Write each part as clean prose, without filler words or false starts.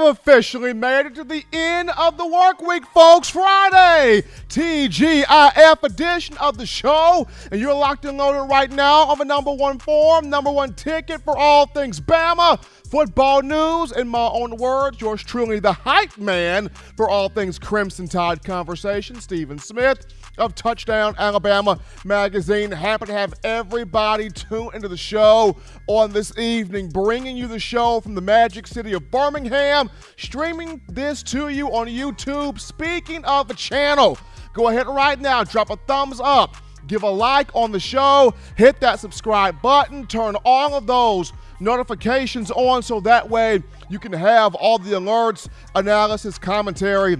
officially made it to the end of the work week, folks. Friday, TGIF edition of the show. And you're locked and loaded right now on the number one forum, number one ticket for all things Bama football news. In my own words, yours truly, the hype man for all things Crimson Tide conversation, Stephen Smith of Touchdown Alabama Magazine. Happy to have everybody tune into the show on this evening, bringing you the show from the magic city of Birmingham, streaming this to you on YouTube. Speaking of the channel, go ahead right now, drop a thumbs up, give a like on the show, hit that subscribe button, turn all of those notifications on so that way you can have all the alerts, analysis, commentary,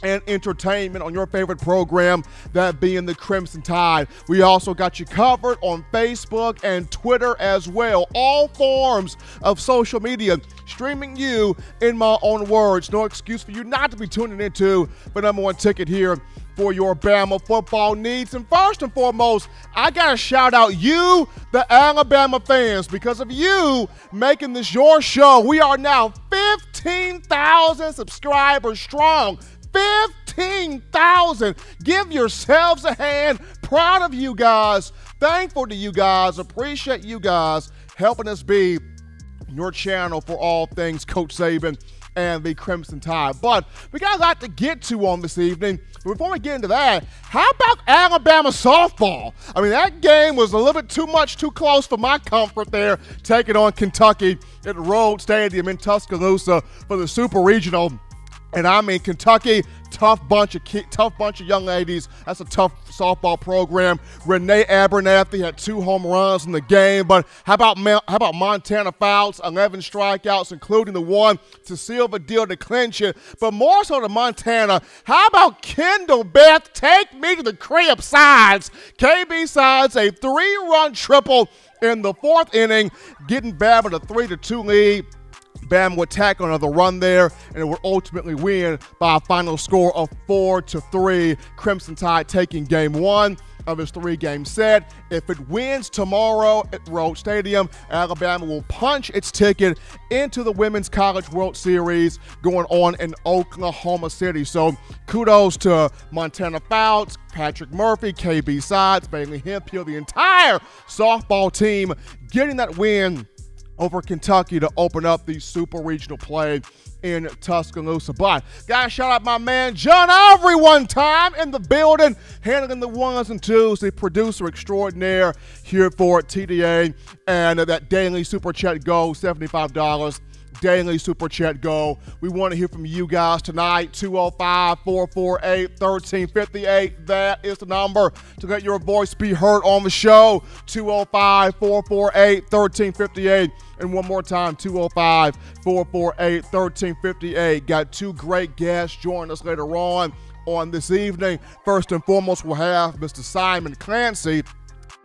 and entertainment on your favorite program, that being the Crimson Tide. We also got you covered on Facebook and Twitter as well. All forms of social media streaming you, in my own words. No excuse for you not to be tuning into the number one ticket here for your Bama football needs. And first and foremost, I got to shout out you, the Alabama fans. Because of you making this your show, we are now 15,000 subscribers strong. 15,000. Give yourselves a hand. Proud of you guys. Thankful to you guys. Appreciate you guys helping us be your channel for all things Coach Saban and the Crimson Tide. But we got a lot to get to on this evening. But before we get into that, how about Alabama softball? I mean, that game was a little bit too close for my comfort there, taking on Kentucky at Rhodes Stadium in Tuscaloosa for the Super Regional. And I mean, Kentucky, tough bunch of young ladies. That's a tough softball program. Renee Abernathy had 2 home runs in the game. But how about Montana Fouts, 11 strikeouts, including the one to seal the deal to clinch it. But more so to Montana, how about Kendall Beth? Take me to the crib sides. KB sides a 3-run triple in the 4th inning, getting Bama a 3-2 lead. Bama would tack on another run there, and it would ultimately win by a final score of 4-3. Crimson Tide taking game 1 of his 3-game set. If it wins tomorrow at Rhodes Stadium, Alabama will punch its ticket into the Women's College World Series going on in Oklahoma City. So kudos to Montana Fouts, Patrick Murphy, KB Sides, Bailey Hemphill, the entire softball team getting that win over Kentucky to open up the Super Regional play in Tuscaloosa. But gotta shout out my man John Avery one time in the building, handling the ones and twos, the producer extraordinaire here for TDA. And that daily Super Chat Go, $75. Daily Super Chat Go. We want to hear from you guys tonight. 205-448-1358. That is the number to let your voice be heard on the show. 205-448-1358. And one more time, 205-448-1358. Got 2 great guests joining us later on this evening. First and foremost, we'll have Mr. Simon Clancy,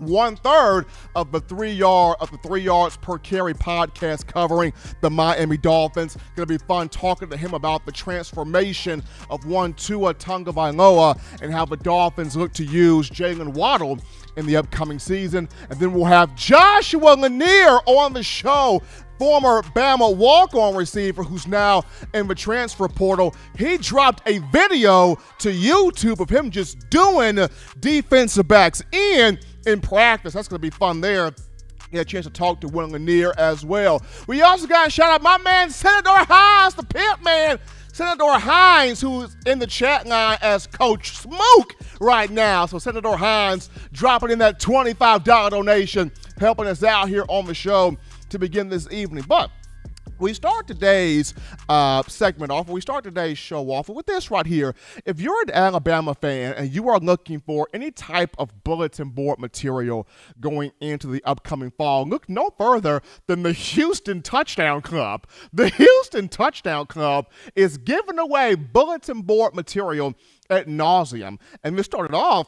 1/3 of the 3 yards per carry podcast covering the Miami Dolphins. Gonna be fun talking to him about the transformation of one Tua Tagovailoa and how the Dolphins look to use Jalen Waddle in the upcoming season. And then we'll have Joshua Lanier on the show, former Bama walk-on receiver who's now in the transfer portal. He dropped a video to YouTube of him just doing defensive backs in practice. That's going to be fun there. Get a chance to talk to Will Lanier as well. We also got to shout out my man, Senator Hines, the pimp man. Senator Hines, who's in the chat line as Coach Smoke right now. So Senator Hines dropping in that $25 donation, helping us out here on the show to begin this evening. But we start today's segment off, we start today's show off with this right here. If you're an Alabama fan and you are looking for any type of bulletin board material going into the upcoming fall, look no further than the Houston Touchdown Club. The Houston Touchdown Club is giving away bulletin board material ad nauseum. And we started off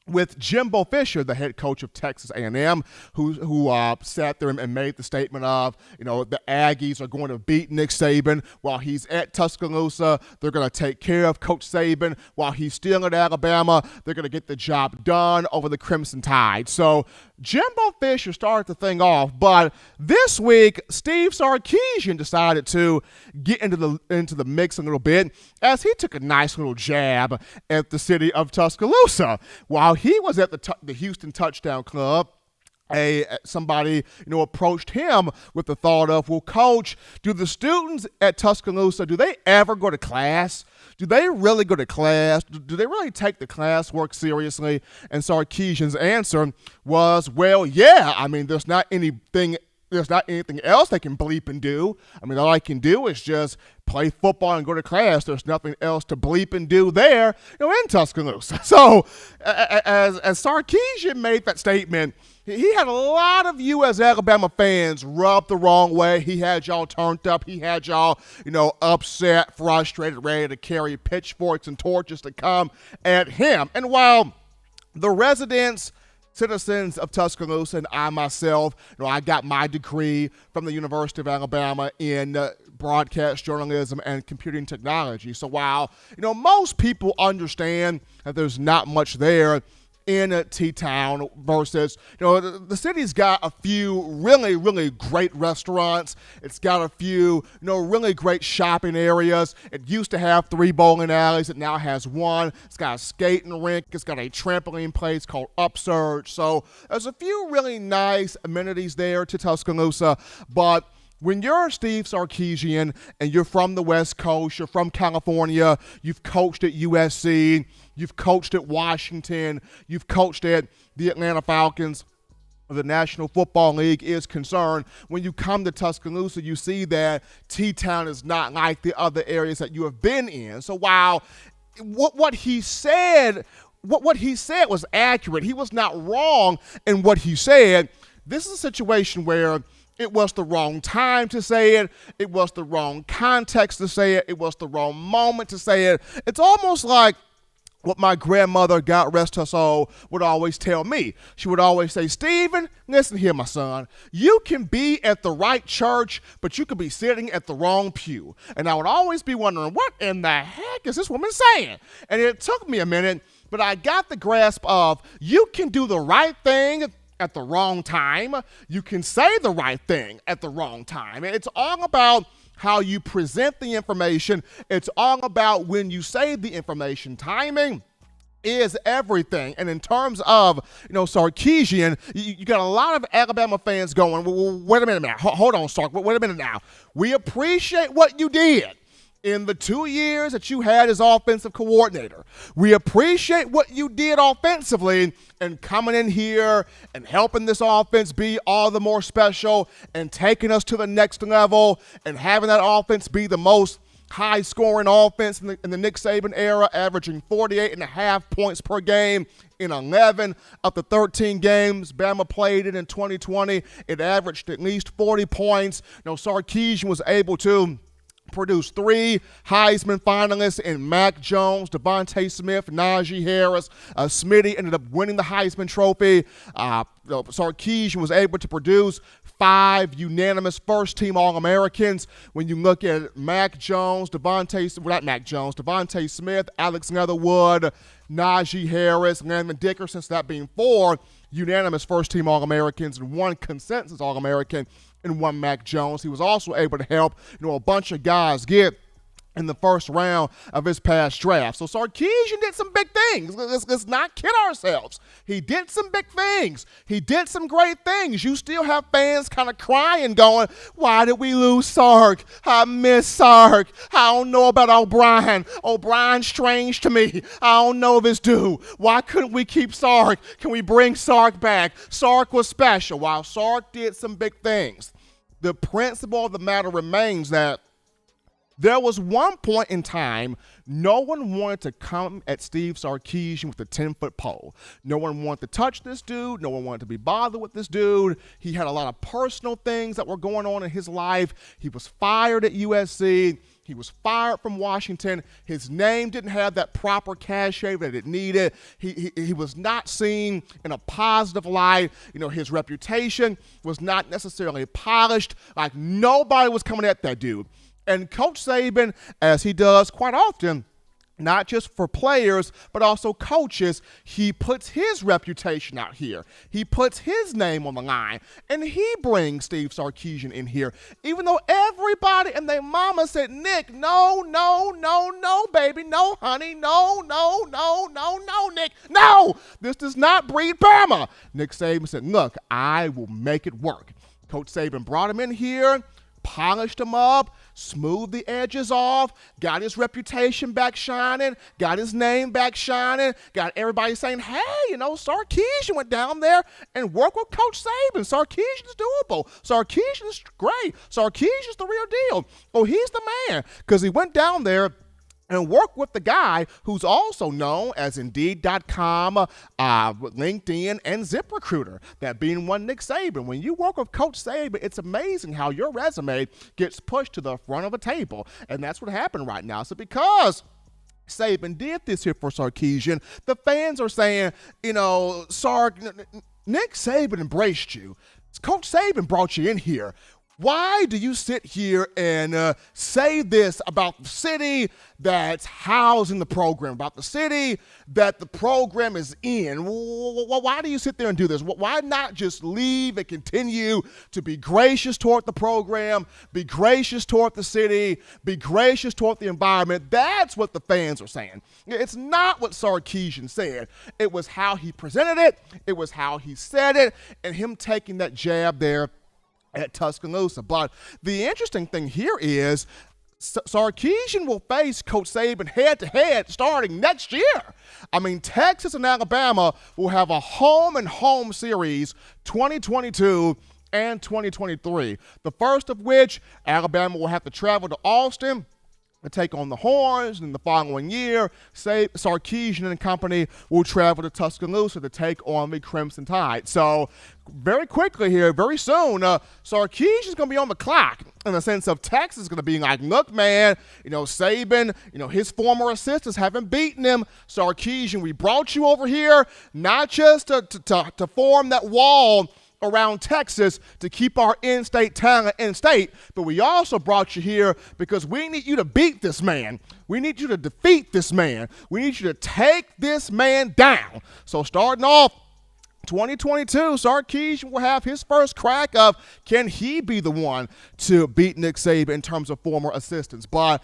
with Jimbo Fisher, the head coach of Texas A&M, who sat there and made the statement of, the Aggies are going to beat Nick Saban while he's at Tuscaloosa. They're going to take care of Coach Saban while he's still at Alabama. They're going to get the job done over the Crimson Tide. So Jimbo Fisher started the thing off, but this week, Steve Sarkisian decided to get into the mix a little bit as he took a nice little jab at the city of Tuscaloosa. While he was at the Houston Touchdown Club, somebody approached him with the thought of, well, Coach, do the students at Tuscaloosa, do they ever go to class? Do they really go to class? Do they really take the classwork seriously? And Sarkeesian's answer was, well, yeah. I mean, there's not anything else they can bleep and do. I mean, all I can do is just play football and go to class. There's nothing else to bleep and do there, in Tuscaloosa. So as Sarkisian made that statement, he had a lot of you as Alabama fans rubbed the wrong way. He had y'all turned up. He had y'all, upset, frustrated, ready to carry pitchforks and torches to come at him. And while the citizens of Tuscaloosa and I myself, I got my degree from the University of Alabama in broadcast journalism and computing technology. So while, most people understand that there's not much there in T-Town versus, the city's got a few really, really great restaurants. It's got a few, really great shopping areas. It used to have 3 bowling alleys. It now has 1. It's got a skating rink. It's got a trampoline place called Upsurge. So there's a few really nice amenities there to Tuscaloosa, but when you're Steve Sarkisian and you're from the West Coast, you're from California, you've coached at USC, you've coached at Washington, you've coached at the Atlanta Falcons, the National Football League is concerned. When you come to Tuscaloosa, you see that T-Town is not like the other areas that you have been in. So while what he said was accurate, he was not wrong in what he said. This is a situation where it was the wrong time to say it. It was the wrong context to say it. It was the wrong moment to say it. It's almost like what my grandmother, God rest her soul, would always tell me. She would always say, Stephen, listen here, my son. You can be at the right church, but you could be sitting at the wrong pew. And I would always be wondering, what in the heck is this woman saying? And it took me a minute, but I got the grasp of you can do the right thing at the wrong time. You can say the right thing at the wrong time. It's all about how you present the information. It's all about when you say the information. Timing is everything. And in terms of, Sarkeesian, you got a lot of Alabama fans going, well, wait a minute now. Hold on, Sark. Wait a minute now. We appreciate what you did in the 2 years that you had as offensive coordinator. We appreciate what you did offensively and coming in here and helping this offense be all the more special and taking us to the next level and having that offense be the most high-scoring offense in the Nick Saban era, averaging 48.5 points per game in 11 of the 13 games Bama played in 2020. It averaged at least 40 points. Sarkisian was able to produced 3 Heisman finalists in Mac Jones, Devontae Smith, Najee Harris. Smitty ended up winning the Heisman Trophy. Sarkisian was able to produce 5 unanimous first-team All-Americans. When you look at Devontae Smith, Alex Leatherwood, Najee Harris, Landon Dickerson, so that being 4 unanimous first-team All-Americans and 1 consensus All-American and 1 Mac Jones. He was also able to help, a bunch of guys get in the first round of his past draft. So Sarkisian did some big things. Let's not kid ourselves. He did some big things. He did some great things. You still have fans kind of crying, going, why did we lose Sark? I miss Sark. I don't know about O'Brien. O'Brien's strange to me. I don't know this dude. Why couldn't we keep Sark? Can we bring Sark back? Sark was special. While Sark did some big things, the principle of the matter remains that there was one point in time no one wanted to come at Steve Sarkisian with a 10-foot pole. No one wanted to touch this dude. No one wanted to be bothered with this dude. He had a lot of personal things that were going on in his life. He was fired at USC. He was fired from Washington. His name didn't have that proper cachet that it needed. He was not seen in a positive light. His reputation was not necessarily polished. Like, nobody was coming at that dude. And Coach Saban, as he does quite often, not just for players, but also coaches. He puts his reputation out here. He puts his name on the line, and he brings Steve Sarkisian in here, even though everybody and their mama said, Nick, no, baby, no, honey, no, Nick, no, this does not breed Bama. Nick Saban said, look, I will make it work. Coach Saban brought him in here, polished him up, smoothed the edges off, got his reputation back shining, got his name back shining, got everybody saying, hey, Sarkeesian went down there and worked with Coach Saban. Sarkeesian's doable. Sarkeesian's great. Sarkeesian's the real deal. Oh, he's the man, because he went down there and work with the guy who's also known as Indeed.com, LinkedIn, and ZipRecruiter, that being one Nick Saban. When you work with Coach Saban, it's amazing how your resume gets pushed to the front of a table, and that's what happened right now. So because Saban did this here for Sarkeesian, the fans are saying, Nick Saban embraced you. Coach Saban brought you in here. Why do you sit here and say this about the city that's housing the program, about the city that the program is in? Why do you sit there and do this? Why not just leave and continue to be gracious toward the program, be gracious toward the city, be gracious toward the environment? That's what the fans are saying. It's not what Sarkisian said. It was how he presented it. It was how he said it, and him taking that jab there at Tuscaloosa. But the interesting thing here is Sarkeesian will face Coach Saban head-to-head starting next year. I mean, Texas and Alabama will have a home-and-home series 2022 and 2023. The first of which, Alabama will have to travel to Austin to take on the Horns, and the following year, Sarkeesian and company will travel to Tuscaloosa to take on the Crimson Tide. So very quickly here, very soon, Sarkeesian's going to be on the clock in the sense of Texas is going to be like, look, man, Saban, his former assistants haven't beaten him. Sarkeesian, we brought you over here not just to form that wall around Texas to keep our in-state talent in-state, but we also brought you here because we need you to beat this man. We need you to defeat this man. We need you to take this man down. So starting off 2022, Sarkeesian will have his first crack of can he be the one to beat Nick Saban in terms of former assistants. But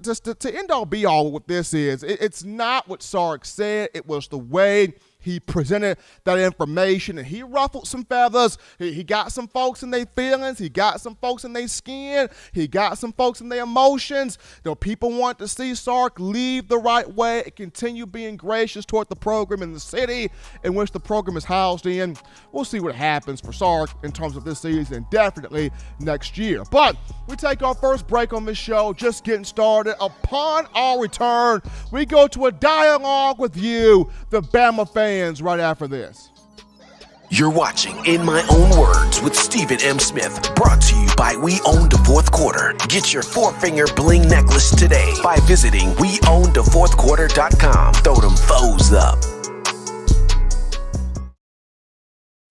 just to end all be all with this is, it's not what Sark said. It was the way he presented that information, and he ruffled some feathers. He got some folks in their feelings. He got some folks in their skin. He got some folks in their emotions. People want to see Sark leave the right way and continue being gracious toward the program in the city in which the program is housed in. We'll see what happens for Sark in terms of this season and definitely next year. But we take our first break on this show, just getting started. Upon our return, we go to a dialogue with you, the Bama fans, right after this. You're watching In My Own Words with Stephen M. Smith, brought to you by We Own the Fourth Quarter. Get your four-finger bling necklace today by visiting weownthefourthquarter.com. Throw them foes up.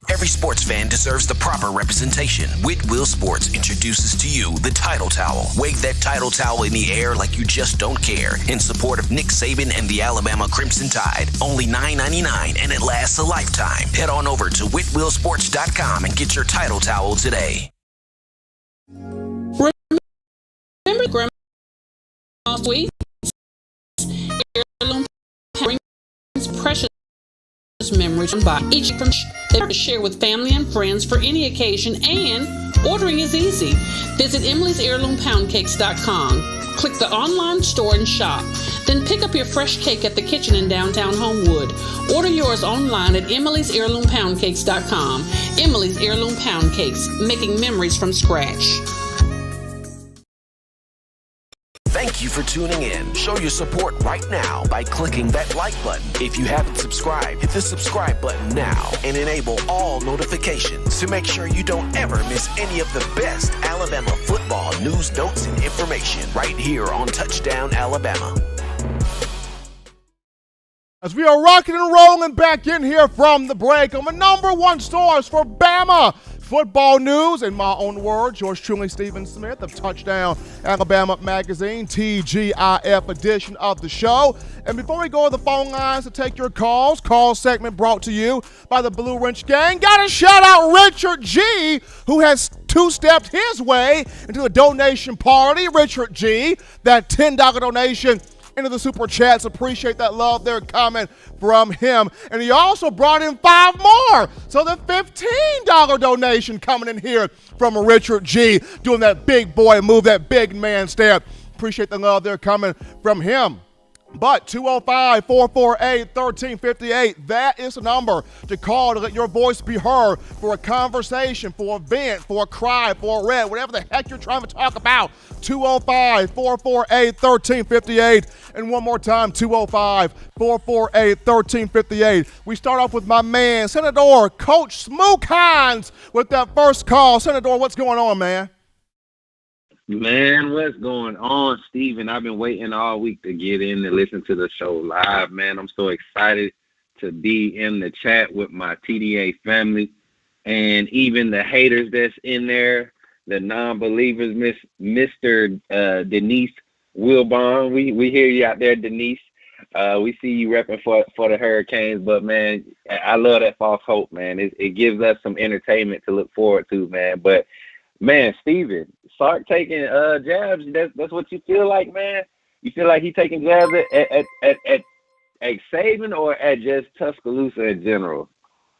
Every sports fan deserves the proper representation. Whitwell Sports introduces to you the Title Towel. Wave that Title Towel in the air like you just don't care in support of Nick Saban and the Alabama Crimson Tide. Only $9.99 and it lasts a lifetime. Head on over to whitwellsports.com and get your Title Towel today. Remember Grandma's sweets? Heirloom brings precious memories by each from to share with family and friends for any occasion, and ordering is easy. Visit Emily'sHeirloomPoundCakes.com. Click the online store and shop. Then pick up your fresh cake at the kitchen in downtown Homewood. Order yours online at Emily'sHeirloomPoundCakes.com. Emily's Heirloom Pound Cakes, making memories from scratch. Thank you for tuning in. Show your support right now by clicking that like button. If you haven't subscribed, hit the subscribe button now and enable all notifications to make sure you don't ever miss any of the best Alabama football news, notes, and information right here on Touchdown Alabama. As we are rocking and rolling back in here from the break on the number one source for Bama football news, in my own words, yours truly, Stephen Smith of Touchdown Alabama Magazine, TGIF edition of the show. And before we go to the phone lines to take your calls, call segment brought to you by the Blue Wrench Gang. Got to shout out Richard G., who has two-stepped his way into a donation party. Richard G., that $10 donation into the Super Chats. Appreciate that love there coming from him. And he also brought in 5 more. So the $15 donation coming in here from Richard G., doing that big boy move, that big man step. Appreciate the love there coming from him. But 205-448-1358, that is the number to call to let your voice be heard for a conversation, for a vent, for a cry, for a rant, whatever the heck you're trying to talk about. 205-448-1358. And one more time, 205-448-1358. We start off with my man, Senator Coach Smook Hines, with that first call. Senator, what's going on, man? Man, what's going on, Steven? I've been waiting all week to get in and listen to the show live, man. I'm so excited to be in the chat with my TDA family and even the haters that's in there, the non-believers, Mr. Denise Wilbon. We hear you out there, Denise. We see you repping for the Hurricanes, but, man, I love that false hope, man. It gives us some entertainment to look forward to, man. But, man, Steven, Sark taking jabs, that's what you feel like, man? You feel like he taking jabs at Saban or at just Tuscaloosa in general?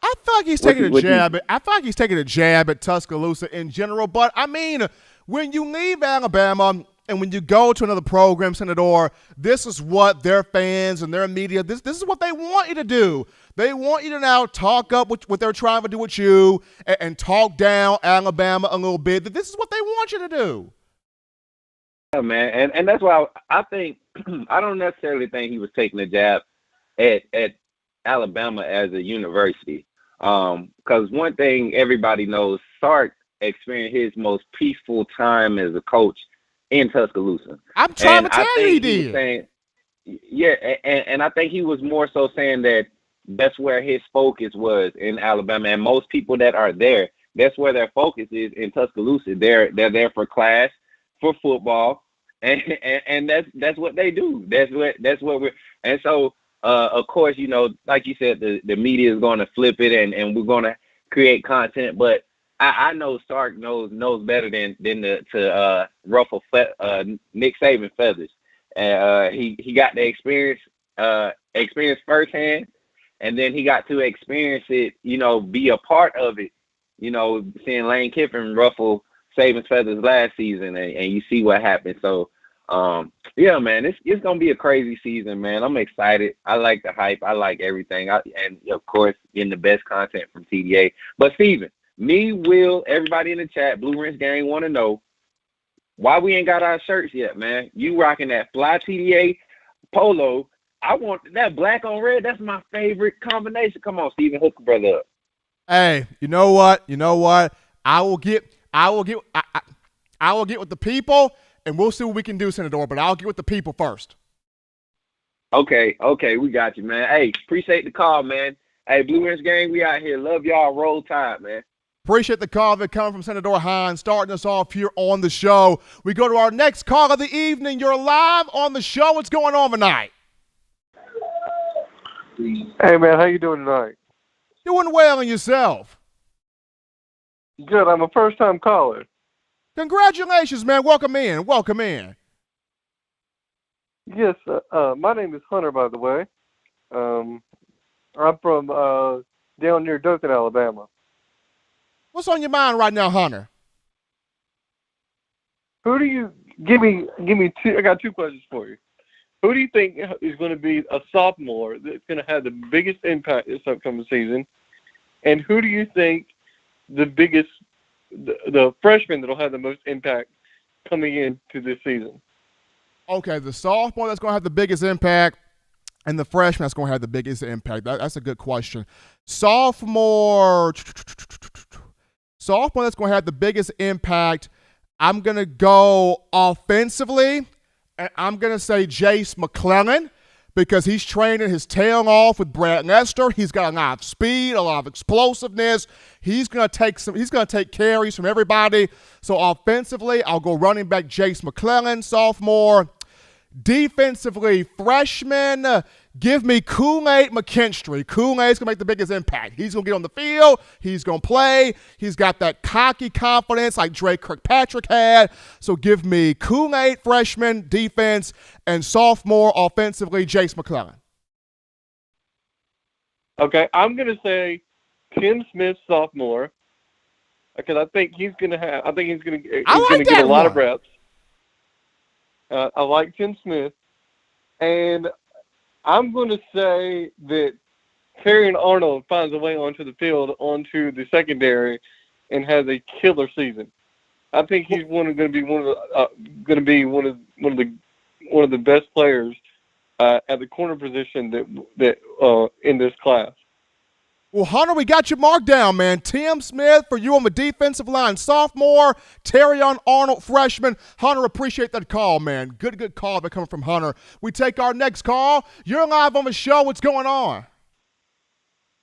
I feel like he's taking a jab. I feel like he's taking a jab at Tuscaloosa in general. But, I mean, when you leave Alabama and when you go to another program, Senator, this is what their fans and their media, this is what they want you to do. They want you to now talk up what they're trying to do with you and talk down Alabama a little bit. This is what they want you to do. Yeah, man. And that's why I think I don't necessarily think he was taking a jab at Alabama as a university. Because one thing everybody knows, Sark experienced his most peaceful time as a coach in Tuscaloosa. I'm trying to tell you he did. And I think he was more so saying that that's where his focus was in Alabama. And most people that are there, that's where their focus is in Tuscaloosa. They're there for class, for football, and that's what they do. That's what we're. And so, of course, you know, like you said, the media is going to flip it, and we're going to create content. But I know Sark knows better than to ruffle Nick Saban feathers. He got the experience firsthand. And then he got to experience it, you know, be a part of it, you know, seeing Lane Kiffin ruffle Saban's feathers last season, and you see what happened. So, yeah, man, it's going to be a crazy season, man. I'm excited. I like the hype. I like everything. And, of course, getting the best content from TDA. But, Steven, Will, everybody in the chat, Blue Wrench Gang want to know why we ain't got our shirts yet, man. You rocking that Fly TDA polo. I want that black on red. That's my favorite combination. Come on, Steven, hook the brother up. Hey, you know what? I will get with the people, and we'll see what we can do, Senator. But I'll get with the people first. Okay, we got you, man. Hey, appreciate the call, man. Hey, Blue Wrench Gang, we out here. Love y'all. Roll Tide, man. Appreciate the call that coming from Senator Hines, starting us off here on the show. We go to our next call of the evening. You're live on the show. What's going on tonight? Hey, man, how you doing tonight? Doing well, and yourself? Good. I'm a first-time caller. Congratulations, man. Welcome in. Yes, my name is Hunter, by the way. I'm from down near Dothan, Alabama. What's on your mind right now, Hunter? Who do you give me two? I got 2 questions for you. Who do you think is going to be a sophomore that's going to have the biggest impact this upcoming season? And who do you think the freshman that will have the most impact coming into this season? Okay, the sophomore that's going to have the biggest impact and the freshman that's going to have the biggest impact. That's a good question. Sophomore that's going to have the biggest impact, I'm going to go offensively. And I'm going to say Jace McClellan, because he's training his tail off with Brad Lester. He's got a lot of speed, a lot of explosiveness. He's gonna take carries from everybody. So offensively, I'll go running back Jace McClellan, sophomore. Defensively, freshman, give me Kool-Aid McKinstry. Kool-Aid's going to make the biggest impact. He's going to get on the field. He's going to play. He's got that cocky confidence like Drake Kirkpatrick had. So give me Kool-Aid freshman, defense, and sophomore offensively, Jace McClellan. Okay, I'm going to say Tim Smith, sophomore, because I think he's going to get a lot of reps. I like Tim Smith. And I'm going to say that Terrion Arnold finds a way onto the field, onto the secondary, and has a killer season. I think he's going to be one of the best players at the corner position that in this class. Well, Hunter, we got your mark down, man. Tim Smith for you on the defensive line, sophomore. Terrion Arnold, freshman. Hunter, appreciate that call, man. Good call that coming from Hunter. We take our next call. You're live on the show. What's going on?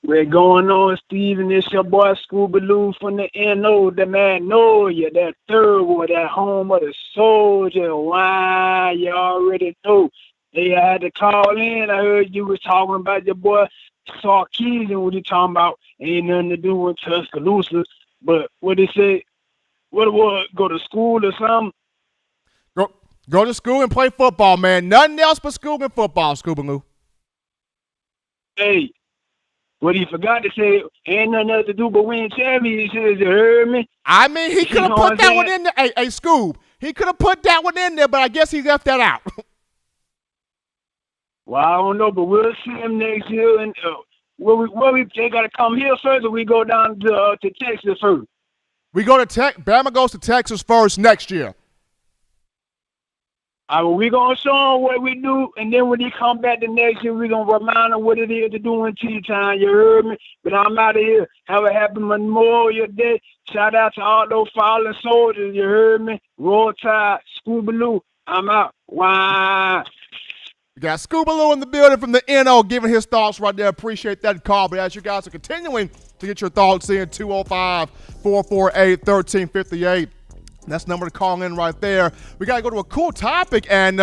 What's going on, Steven? It's your boy Scoobaloo from the NO, the Magnolia, that third one, that home of the soldier. Why, you already know. Hey, I had to call in. I heard you was talking about your boy Sarkeesian. What he talking about? Ain't nothing to do with Tuscaloosa. But what he say? What it was? Go to school or something? Go to school and play football, man. Nothing else but school and football, Scoobaloo. Hey, what he forgot to say, ain't nothing else to do but win championships. You heard me? I mean, he could have put that one in there. Hey, Scoob, he could have put that one in there, but I guess he left that out. Well, I don't know, but we'll see him next year. And they got to come here first, or we go down to Texas first? We go to Bama goes to Texas first next year. We're going to show him what we do, and then when he come back the next year, we're going to remind him what it is to do in tea time. You heard me? But I'm out of here. Have a happy Memorial Day. Shout out to all those fallen soldiers. You heard me? Roll Tide, Scoobaloo. I'm out. Wow. We got Scoobaloo in the building from the NO giving his thoughts right there. Appreciate that call. But as you guys are continuing to get your thoughts in, 205-448-1358. That's the number to call in right there. We got to go to a cool topic. And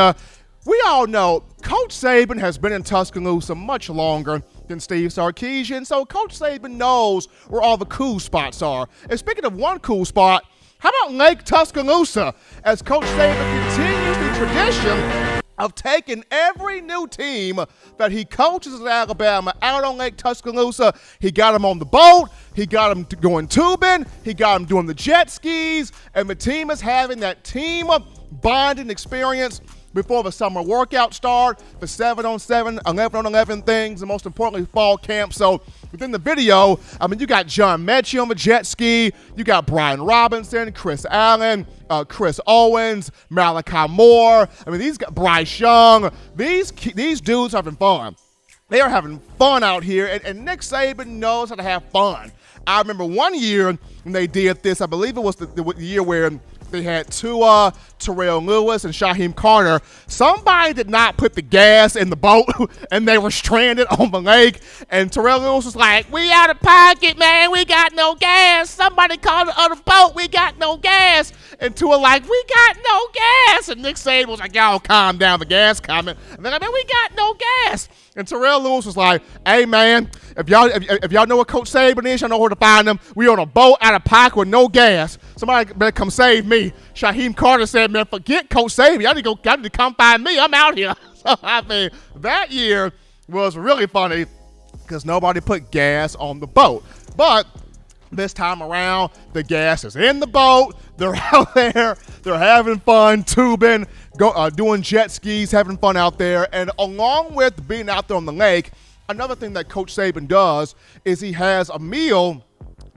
we all know Coach Saban has been in Tuscaloosa much longer than Steve Sarkisian. So Coach Saban knows where all the cool spots are. And speaking of one cool spot, how about Lake Tuscaloosa? As Coach Saban continues the tradition of taking every new team that he coaches at Alabama out on Lake Tuscaloosa. He got them on the boat. He got them going tubing. He got them doing the jet skis. And the team is having that team bonding experience before the summer workout start, the 7-on-7, 11-on-11 things, and most importantly, fall camp. So within the video, I mean, you got John Mechie on the jet ski. You got Brian Robinson, Chris Allen, Chris Owens, Malachi Moore. I mean, these guys, Bryce Young. These dudes are having fun. They are having fun out here, and Nick Saban knows how to have fun. I remember one year when they did this. I believe it was the year where they had Tua, Terrell Lewis, and Shaheem Carter. Somebody did not put the gas in the boat, and they were stranded on the lake. And Terrell Lewis was like, "We out of pocket, man. We got no gas. Somebody called the other boat. We got no gas." And Tua like, "We got no gas." And Nick Saban was like, "Y'all calm down. The gas coming." And then we got no gas. And Terrell Lewis was like, "Hey, man, if y'all know what Coach Saban is, y'all know where to find him. We on a boat out of pocket with no gas. Somebody better come save me." Shaheem Carter said, "Man, forget Coach Saban. Y'all need to come find me. I'm out here." So, I mean, that year was really funny because nobody put gas on the boat. But this time around, the gas is in the boat. They're out there. They're having fun, tubing, doing jet skis, having fun out there. And along with being out there on the lake, another thing that Coach Saban does is he has a meal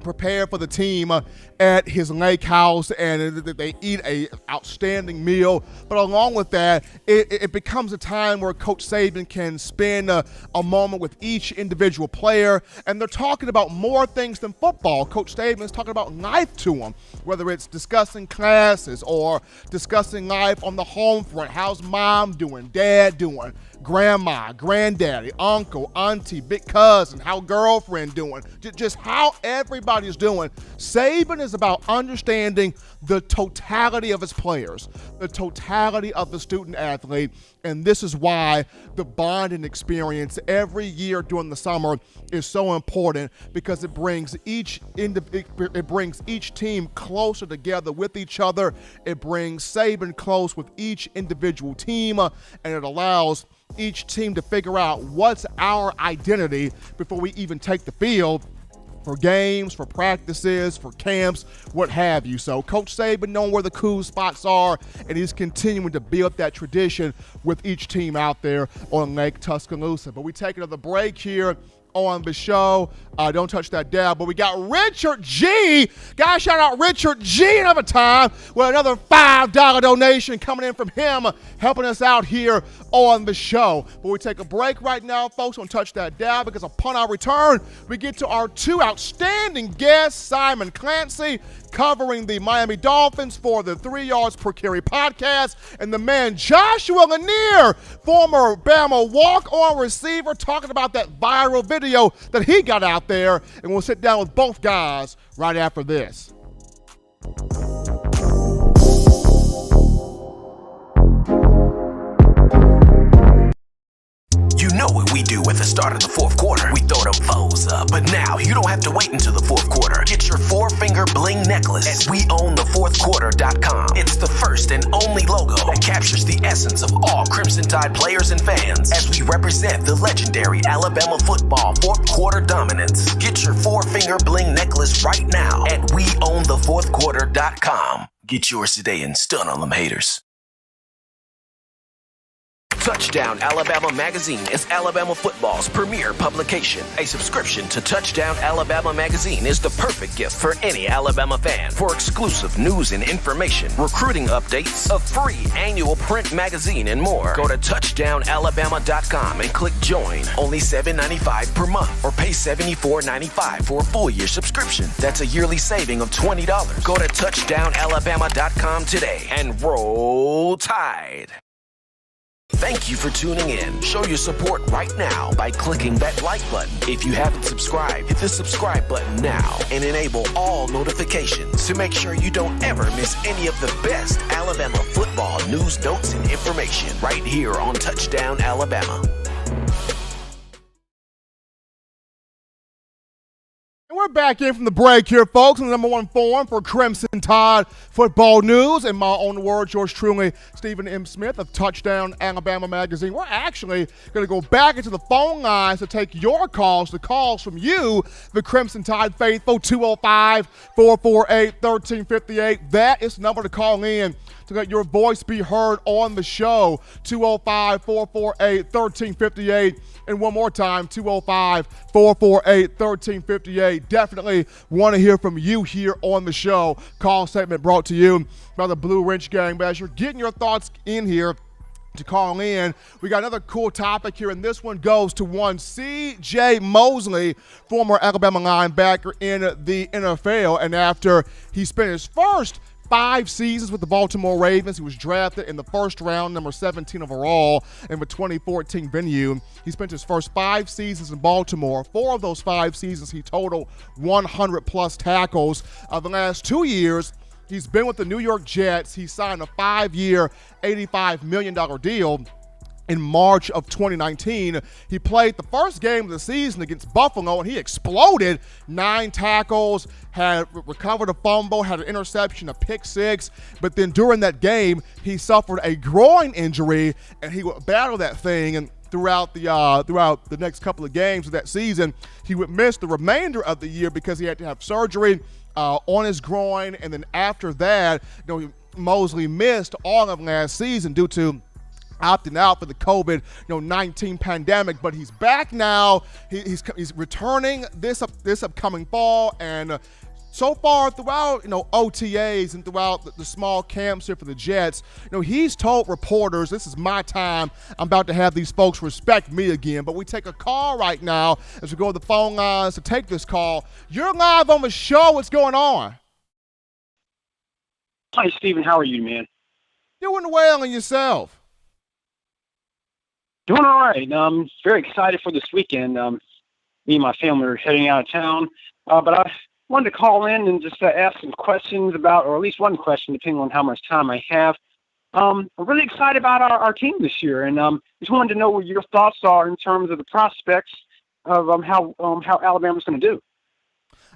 prepared for the team at his lake house, and they eat a outstanding meal. But along with that, it becomes a time where Coach Saban can spend a moment with each individual player, and they're talking about more things than football. Coach Saban is talking about life to them, whether it's discussing classes or discussing life on the home front. How's mom doing? Dad doing? grandma, granddaddy, uncle, auntie, big cousin, how girlfriend doing, just how everybody's doing. Saban is about understanding the totality of his players, the totality of the student athlete, and this is why the bonding experience every year during the summer is so important, because it brings each team closer together with each other. It brings Saban close with each individual team, and it allows each team to figure out what's our identity before we even take the field for games, for practices, for camps, what have you. So Coach Saban knowing where the cool spots are, and he's continuing to build that tradition with each team out there on Lake Tuscaloosa. But we take another break here on the show. Don't touch that dial. But we got Richard G. Guys, shout out Richard G another time with another $5 donation coming in from him, helping us out here on the show. But we take a break right now, folks. Don't touch that dial, because upon our return, we get to our two outstanding guests, Simon Clancy, covering the Miami Dolphins for the 3 Yards Per Carry podcast, and the man Joshua Lanier, former Bama walk-on receiver, talking about that viral video that he got out there. And we'll sit down with both guys right after this. You know what we do at the start of the fourth quarter. We throw them foes up. But now you don't have to wait until the fourth quarter. Get your 4-finger bling necklace at weownthefourthquarter.com. It's the first and only logo that captures the essence of all Crimson Tide players and fans as we represent the legendary Alabama football fourth quarter dominance. Get your 4-finger bling necklace right now at weownthefourthquarter.com. Get yours today and stun on them haters. Touchdown Alabama Magazine is Alabama football's premier publication. A subscription to Touchdown Alabama Magazine is the perfect gift for any Alabama fan. For exclusive news and information, recruiting updates, a free annual print magazine, and more, go to touchdownalabama.com and click join. Only $7.95 per month, or pay $74.95 for a full year subscription. That's a yearly saving of $20. Go to touchdownalabama.com today and roll Tide. Thank you for tuning in. Show your support right now by clicking that like button. If you haven't subscribed, hit the subscribe button now and enable all notifications to make sure you don't ever miss any of the best Alabama football news, notes, and information right here on Touchdown Alabama. And we're back in from the break here, folks, in the number one forum for Crimson Tide football news. In my own words, yours truly, Stephen M. Smith of Touchdown Alabama Magazine. We're actually going to go back into the phone lines to take your calls, the calls from you, the Crimson Tide faithful, 205-448-1358. That is the number to call in to let your voice be heard on the show, 205-448-1358. And one more time, 205-448-1358. Definitely want to hear from you here on the show. Call segment brought to you by the Blue Wrench Gang. But as you're getting your thoughts in here to call in, we got another cool topic here, and this one goes to one C.J. Mosley, former Alabama linebacker in the NFL. And after he spent his first 5 seasons with the Baltimore Ravens, he was drafted in the first round, number 17 overall, in the 2014 venue. He spent his first 5 seasons in Baltimore. 4 of those 5 seasons, he totaled 100-plus tackles. The last 2 years, he's been with the New York Jets. He signed a 5-year, $85 million deal. In March of 2019, he played the first game of the season against Buffalo, and he exploded. 9 tackles, had recovered a fumble, had an interception, a pick 6. But then during that game, he suffered a groin injury, and he would battle that thing. And throughout the next couple of games of that season, he would miss the remainder of the year because he had to have surgery on his groin. And then after that, Mosley missed all of last season due to opting out for the COVID-19 pandemic, but he's back now. He's returning this upcoming fall, and so far throughout OTAs and throughout the small camps here for the Jets, he's told reporters, this is my time. I'm about to have these folks respect me again. But we take a call right now as we go to the phone lines to take this call. You're live on the show. What's going on? Hi, Stephen. How are you, man? Doing well, and yourself? Doing all right. Very excited for this weekend. Me and my family are heading out of town, but I wanted to call in and just ask some questions about, or at least one question, depending on how much time I have. I'm really excited about our team this year, and just wanted to know what your thoughts are in terms of the prospects of how Alabama's going to do.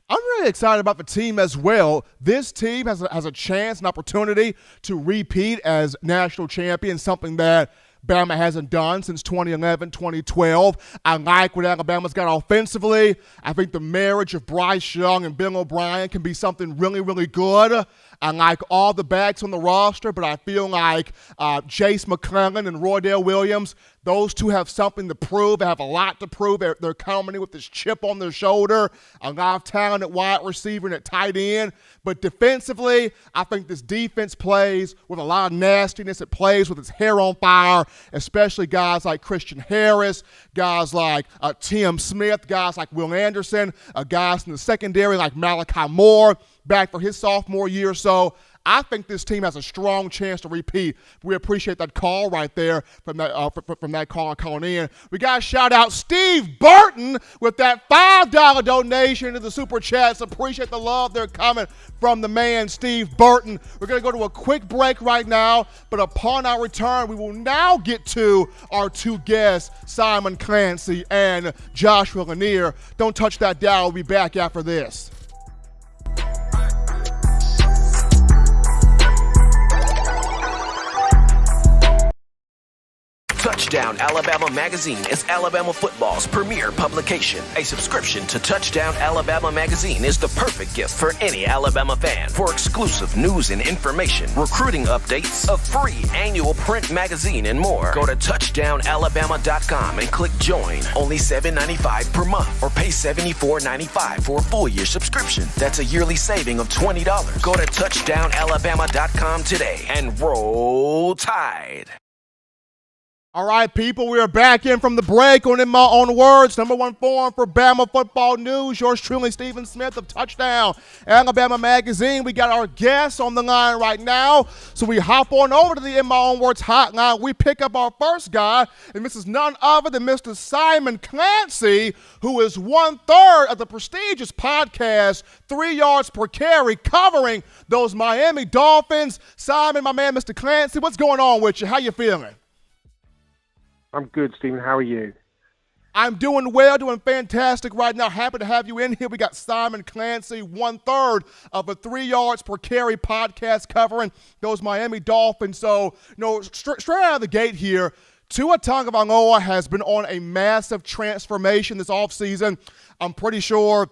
I'm really excited about the team as well. This team has a chance, an opportunity to repeat as national champion, something that Bama hasn't done since 2011, 2012. I like what Alabama's got offensively. I think the marriage of Bryce Young and Bill O'Brien can be something really, really good. I like all the backs on the roster, but I feel like Jace McClellan and Roydell Williams, those two have something to prove. They have a lot to prove. They're coming in with this chip on their shoulder, a lot of talent at wide receiver and at tight end. But defensively, I think this defense plays with a lot of nastiness. It plays with its hair on fire, especially guys like Christian Harris, guys like Tim Smith, guys like Will Anderson, guys in the secondary like Malachi Moore back for his sophomore year. So I think this team has a strong chance to repeat. We appreciate that call right there from that caller calling in. We got to shout out Steve Burton with that $5 donation to the Super Chats. Appreciate the love they're coming from the man, Steve Burton. We're going to go to a quick break right now, but upon our return, we will now get to our two guests, Simon Clancy and Joshua Lanier. Don't touch that dial. We'll be back after this. Touchdown Alabama Magazine is Alabama football's premier publication. A subscription to Touchdown Alabama Magazine is the perfect gift for any Alabama fan. For exclusive news and information, recruiting updates, a free annual print magazine, and more, go to touchdownalabama.com and click join. Only $7.95 per month, or pay $74.95 for a full year subscription. That's a yearly saving of $20. Go to touchdownalabama.com today and roll Tide. All right, people, we are back in from the break on In My Own Words, number one forum for Bama football news. Yours truly, Stephen Smith of Touchdown Alabama Magazine. We got our guests on the line right now, so we hop on over to the In My Own Words hotline. We pick up our first guy, and this is none other than Mr. Simon Clancy, who is 1/3 of the prestigious podcast 3 Yards Per Carry, covering those Miami Dolphins. Simon, my man, Mr. Clancy, what's going on with you? How you feeling? I'm good, Stephen. How are you? I'm doing well, doing fantastic right now. Happy to have you in here. We got Simon Clancy, 1/3 of a 3 Yards Per Carry podcast covering those Miami Dolphins. So, straight out of the gate here, Tua Tagovailoa has been on a massive transformation this offseason. I'm pretty sure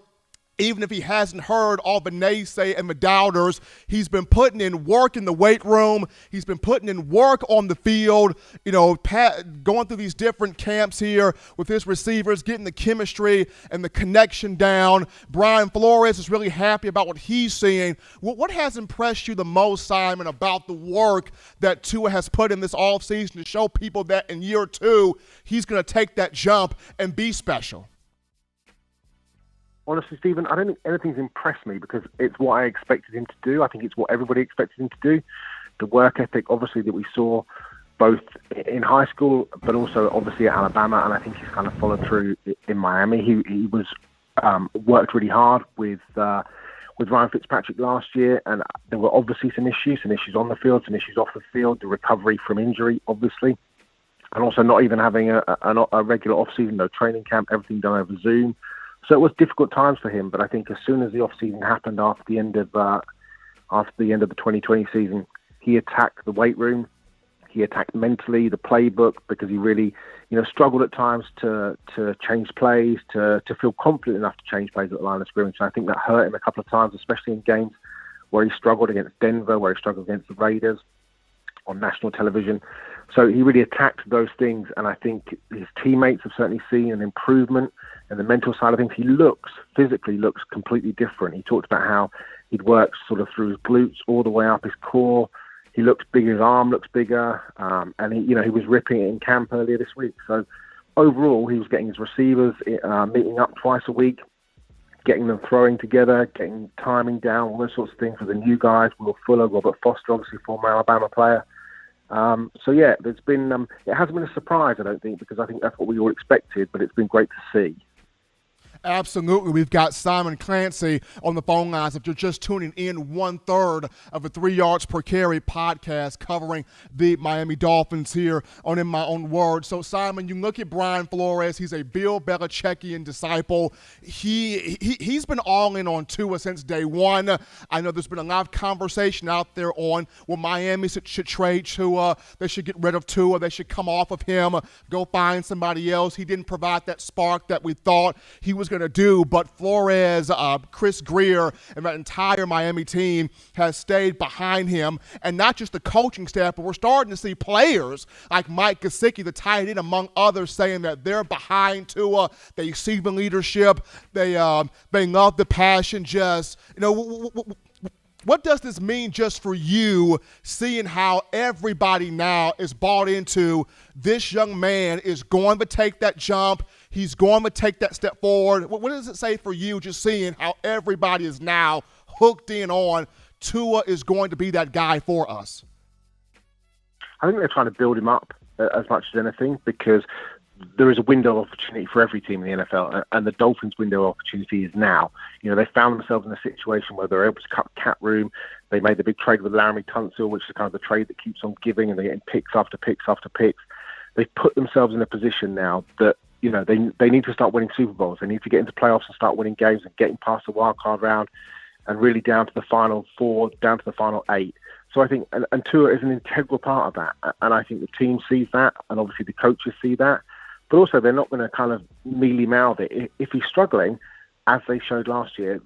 even if he hasn't heard all the naysay and the doubters, he's been putting in work in the weight room. He's been putting in work on the field, going through these different camps here with his receivers, getting the chemistry and the connection down. Brian Flores is really happy about what he's seeing. What has impressed you the most, Simon, about the work that Tua has put in this offseason to show people that in year two, he's going to take that jump and be special? Honestly, Stephen, I don't think anything's impressed me because it's what I expected him to do. I think it's what everybody expected him to do. The work ethic, obviously, that we saw both in high school, but also obviously at Alabama, and I think he's kind of followed through in Miami. He was worked really hard with Ryan Fitzpatrick last year, and there were obviously some issues on the field, some issues off the field, the recovery from injury, obviously, and also not even having a regular off-season, no training camp, everything done over Zoom. So it was difficult times for him, but I think as soon as the off-season happened after the end of the 2020 season, he attacked the weight room, he attacked mentally the playbook because he really, struggled at times to change plays, to feel confident enough to change plays at the line of scrimmage. And I think that hurt him a couple of times, especially in games where he struggled against Denver, where he struggled against the Raiders on national television. So he really attacked those things, and I think his teammates have certainly seen an improvement. And the mental side of things, he physically looks completely different. He talked about how he'd worked sort of through his glutes all the way up his core. He looks bigger, his arm looks bigger, and he was ripping it in camp earlier this week. So overall, he was getting his receivers meeting up twice a week, getting them throwing together, getting timing down, all those sorts of things for the new guys, Will Fuller, Robert Foster, obviously former Alabama player. There's been it hasn't been a surprise, I don't think, because I think that's what we all expected, but it's been great to see. Absolutely. We've got Simon Clancy on the phone lines. If you're just tuning in, 1/3 of a 3 yards per carry podcast covering the Miami Dolphins here on In My Own Words. So, Simon, you look at Brian Flores. He's a Bill Belichickian disciple. He's been all in on Tua since day one. I know there's been a lot of conversation out there on, well, Miami should trade Tua. They should get rid of Tua. They should come off of him, go find somebody else. He didn't provide that spark that we thought he was going to do, but Flores, Chris Greer, and that entire Miami team has stayed behind him, and not just the coaching staff, but we're starting to see players like Mike Gesicki, the tight end, among others, saying that they're behind Tua. They see the leadership. They love the passion. Just, what does this mean just for you, seeing how everybody now is bought into this young man is going to take that jump? He's going to take that step forward. What does it say for you, just seeing how everybody is now hooked in on Tua is going to be that guy for us? I think they're trying to build him up as much as anything, because there is a window of opportunity for every team in the NFL, and the Dolphins' window of opportunity is now. They found themselves in a situation where they're able to cut cap room. They made the big trade with Larry Tunsil, which is kind of the trade that keeps on giving, and they're getting picks after picks after picks. They've put themselves in a position now that they need to start winning Super Bowls. They need to get into playoffs and start winning games and getting past the wild card round and really down to the final 4, down to the final 8. So I think, and Tua is an integral part of that. And I think the team sees that, and obviously the coaches see that. But also they're not going to kind of mealy-mouth it. If he's struggling, as they showed last year,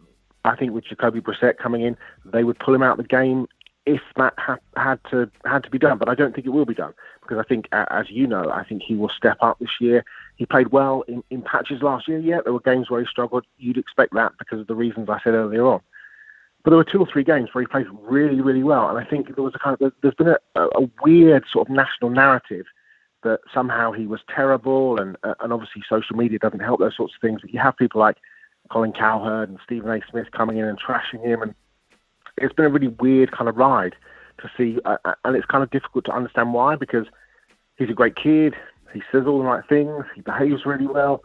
I think with Jacoby Brissett coming in, they would pull him out of the game if that had to be done. But I don't think it will be done, because I think, as you know, I think he will step up this year. He played well in patches last year. Yeah, there were games where he struggled. You'd expect that because of the reasons I said earlier on. But there were 2 or 3 games where he played really, really well. And I think there was there's been a weird sort of national narrative that somehow he was terrible, and obviously social media doesn't help those sorts of things. But you have people like Colin Cowherd and Stephen A. Smith coming in and trashing him, and it's been a really weird kind of ride to see, and it's kind of difficult to understand why, because he's a great kid, he says all the right things, he behaves really well,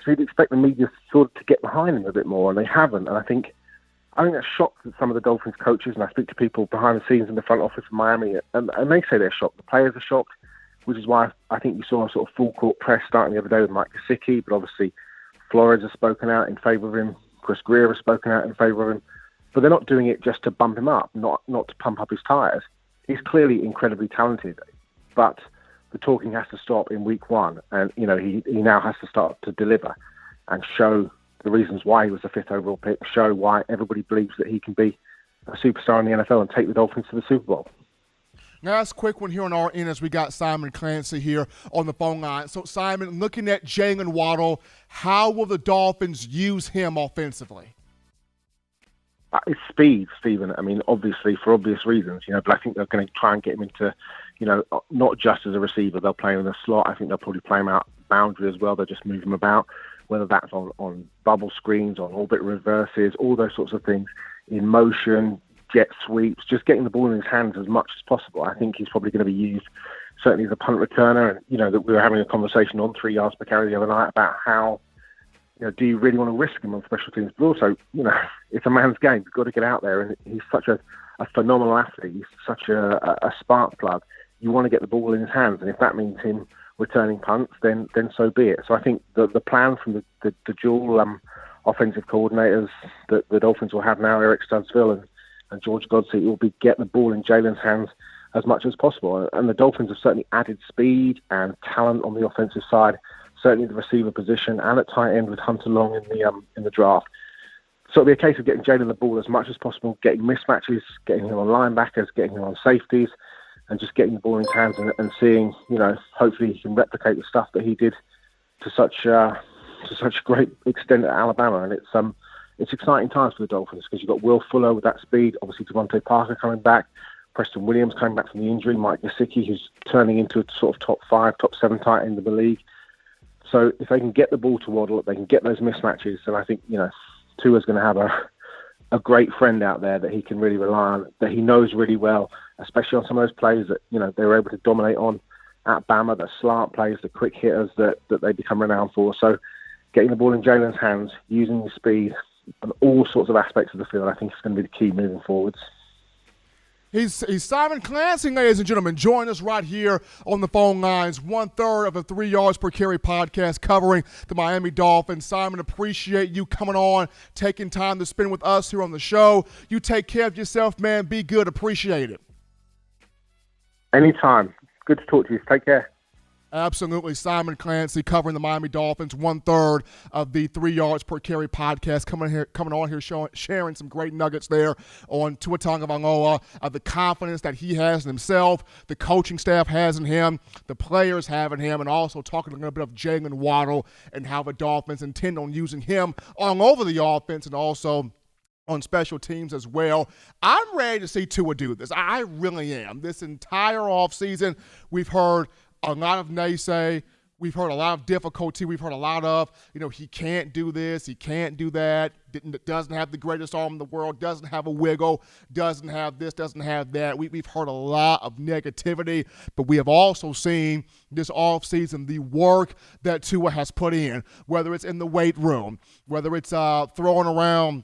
so you'd expect the media sort of to get behind him a bit more, and they haven't. And I think that shocks some of the Dolphins coaches, and I speak to people behind the scenes in the front office in Miami, and they say they're shocked. The players are shocked, which is why I think you saw a sort of full court press starting the other day with Mike Gesicki, but obviously Flores has spoken out in favour of him, Chris Greer has spoken out in favour of him, but they're not doing it just to bump him up, not to pump up his tyres. He's clearly incredibly talented, but the talking has to stop in week 1, and he now has to start to deliver and show the reasons why he was the 5th overall pick, show why everybody believes that he can be a superstar in the NFL and take the Dolphins to the Super Bowl. Now, that's a quick one here on our end as we got Simon Clancy here on the phone line. So, Simon, looking at Jalen Waddle, how will the Dolphins use him offensively? It's speed, Stephen. I mean, obviously, for obvious reasons, but I think they're going to try and get him into, not just as a receiver. They'll play him in the slot. I think they'll probably play him out boundary as well. They'll just move him about, whether that's on bubble screens, on orbit reverses, all those sorts of things, in motion, jet sweeps, just getting the ball in his hands as much as possible. I think he's probably going to be used certainly as a punt returner. And, that we were having a conversation on 3 yards per carry the other night about how, do you really want to risk him on special teams? But also, it's a man's game. You've got to get out there. And he's such a phenomenal athlete. He's such a spark plug. You want to get the ball in his hands. And if that means him returning punts, then so be it. So I think the plan from the dual offensive coordinators that the Dolphins will have now, Eric Studsville and George Godsey, will be get the ball in Jalen's hands as much as possible. And the Dolphins have certainly added speed and talent on the offensive side, certainly the receiver position, and at tight end with Hunter Long in the draft. So it'll be a case of getting Jalen the ball as much as possible, getting mismatches, getting him on linebackers, getting him on safeties, and just getting the ball in his hands and seeing, hopefully he can replicate the stuff that he did to such a great extent at Alabama. And it's exciting times for the Dolphins, because you've got Will Fuller with that speed, obviously Devontae Parker coming back, Preston Williams coming back from the injury, Mike Gesicki, who's turning into a sort of top 5, top 7 tight end of the league. So if they can get the ball to Waddle, they can get those mismatches, and I think, Tua's going to have a great friend out there that he can really rely on, that he knows really well, especially on some of those plays that, you know, they were able to dominate on at Bama, the slant plays, the quick hitters that they become renowned for. So getting the ball in Jalen's hands, using his speed on all sorts of aspects of the field, I think is going to be the key moving forwards. He's Simon Clancy, ladies and gentlemen. Join us right here on the phone lines. 1/3 of a 3 yards per carry podcast covering the Miami Dolphins. Simon, appreciate you coming on, taking time to spend with us here on the show. You take care of yourself, man. Be good. Appreciate it. Anytime. Good to talk to you. Take care. Absolutely. Simon Clancy covering the Miami Dolphins, 1/3 of the 3 yards per carry podcast, coming on here sharing some great nuggets there on Tua Tagovailoa, the confidence that he has in himself, the coaching staff has in him, the players have in him, and also talking a little bit of Jalen Waddle and how the Dolphins intend on using him all over the offense and also on special teams as well. I'm ready to see Tua do this. I really am. This entire offseason, we've heard a lot of naysay. We've heard a lot of difficulty. We've heard a lot of, he can't do this, he can't do that, doesn't have the greatest arm in the world, doesn't have a wiggle, doesn't have this, doesn't have that. We've heard a lot of negativity, but we have also seen this offseason the work that Tua has put in, whether it's in the weight room, whether it's throwing around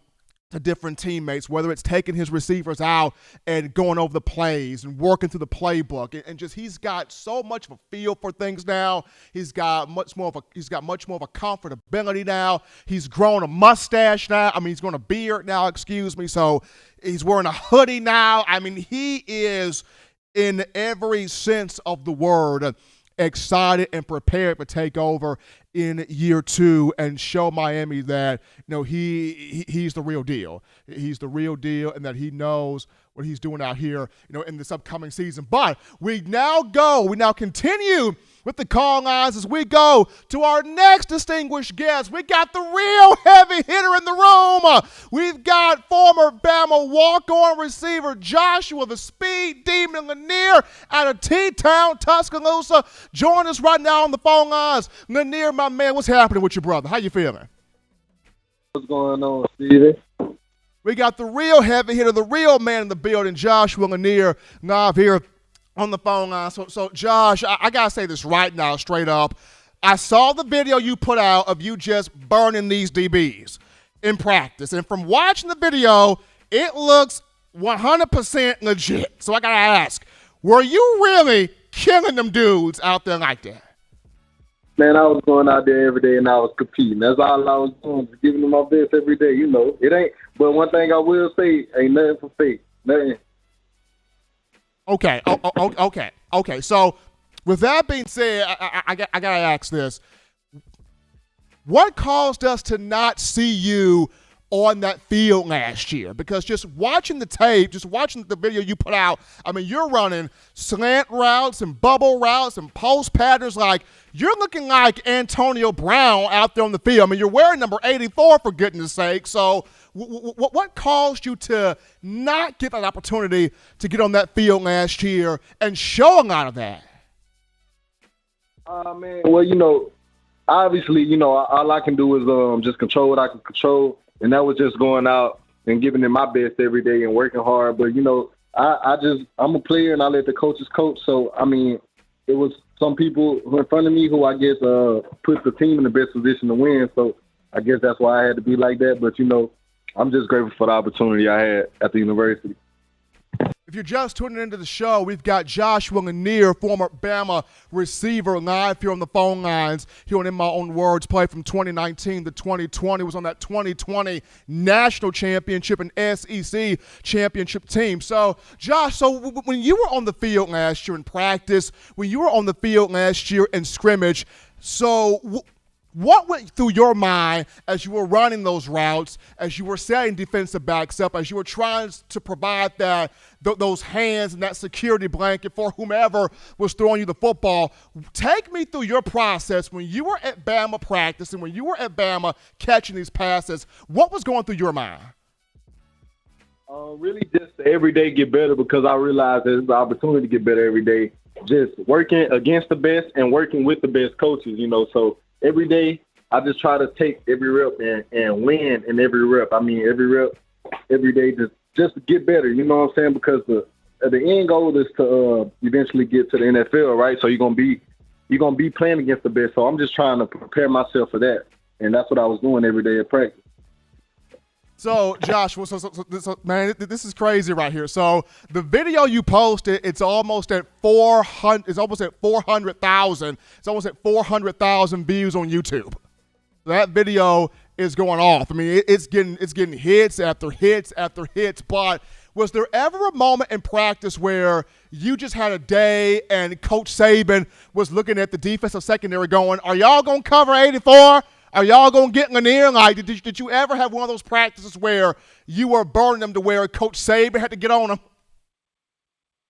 to different teammates, whether it's taking his receivers out and going over the plays and working through the playbook, and just he's got so much of a feel for things now. He's got much more of a comfortability now. He's grown a mustache now. He's grown a beard now, so he's wearing a hoodie now. He is, in every sense of the word, excited and prepared to take over in year 2 and show Miami that he's the real deal. He's the real deal, and that he knows what he's doing out here in this upcoming season. But we now continue with the call lines as we go to our next distinguished guest. We got the real heavy hitter in the room. We've got former Bama walk-on receiver Joshua the Speed Demon Lanier out of T-Town, Tuscaloosa. Join us right now on the phone lines. Lanier, my man, what's happening with your brother? How you feeling? What's going on, Stevie? We got the real heavy hitter, the real man in the building, Joshua Lanier, live here on the phone line. So Josh, I got to say this right now, straight up. I saw the video you put out of you just burning these DBs in practice. And from watching the video, it looks 100% legit. So I got to ask, were you really killing them dudes out there like that? Man, I was going out there every day and I was competing. That's all I was doing, just giving them my best every day. It ain't. But one thing I will say, ain't nothing for fake. Nothing. Okay. Okay. So with that being said, I got to ask this. What caused us to not see you on that field last year? Because just watching the tape, just watching the video you put out, you're running slant routes and bubble routes and post patterns. Like, you're looking like Antonio Brown out there on the field. You're wearing number 84, for goodness sake. So what caused you to not get that opportunity to get on that field last year and show a lot of that? Man, well, obviously, all I can do is just control what I can control. And that was just going out and giving it my best every day and working hard. But, I'm a player and I let the coaches coach. So, it was some people who in front of me who I guess put the team in the best position to win. So I guess that's why I had to be like that. But, I'm just grateful for the opportunity I had at the university. If you're just tuning into the show, we've got Joshua Lanier, former Bama receiver, live here on the phone lines. Here on In My Own Words, played from 2019 to 2020, was on that 2020 national championship and SEC championship team. So, Josh, when you were on the field last year in practice, when you were on the field last year in scrimmage, what went through your mind as you were running those routes, as you were setting defensive backs up, as you were trying to provide those hands and that security blanket for whomever was throwing you the football? Take me through your process when you were at Bama practice and when you were at Bama catching these passes. What was going through your mind? Really just to every day get better, because I realized there's the opportunity to get better every day. Just working against the best and working with the best coaches, so every day, I just try to take every rep and win in every rep. Every rep every day just to get better. You know what I'm saying? Because the end goal is to eventually get to the NFL, right? So you're gonna be playing against the best. So I'm just trying to prepare myself for that, and that's what I was doing every day at practice. So, Josh, man, this is crazy right here. So, the video you posted, it's almost at 400,000. It's almost at 400,000 views on YouTube. That video is going off. I mean, it's getting hits after hits after hits. But was there ever a moment in practice where you just had a day and Coach Saban was looking at the defensive secondary going, "Are y'all gonna cover 84? Are y'all going to get Lanier?" Like, did you ever have one of those practices where you were burning them to where Coach Saban had to get on them?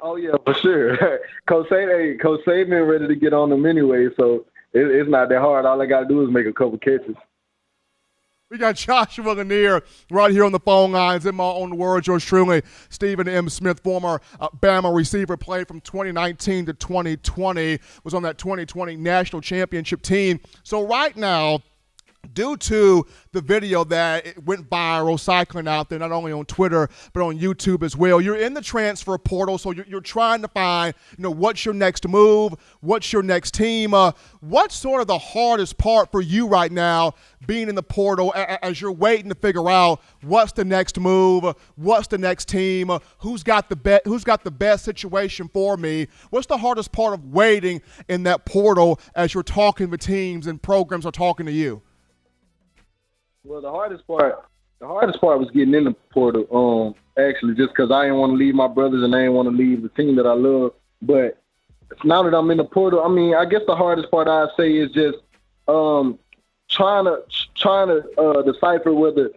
Oh, yeah, for sure. Coach Saban ready to get on them anyway, so it's not that hard. All I got to do is make a couple catches. We got Joshua Lanier right here on the phone lines. In my own words, yours truly, Stephen M. Smith, former Bama receiver, played from 2019 to 2020, was on that 2020 national championship team. So right now, due to the video that it went viral, cycling out there, not only on Twitter, but on YouTube as well, you're in the transfer portal, so you're trying to find, what's your next move, what's your next team. What's sort of the hardest part for you right now, being in the portal, as you're waiting to figure out what's the next move, what's the next team, who's got the best situation for me? What's the hardest part of waiting in that portal as you're talking to teams and programs are talking to you? Well, the hardest part was getting in the portal. Actually, just because I didn't want to leave my brothers and I didn't want to leave the team that I love. But now that I'm in the portal, I mean, I guess the hardest part I'd say is just trying to decipher whether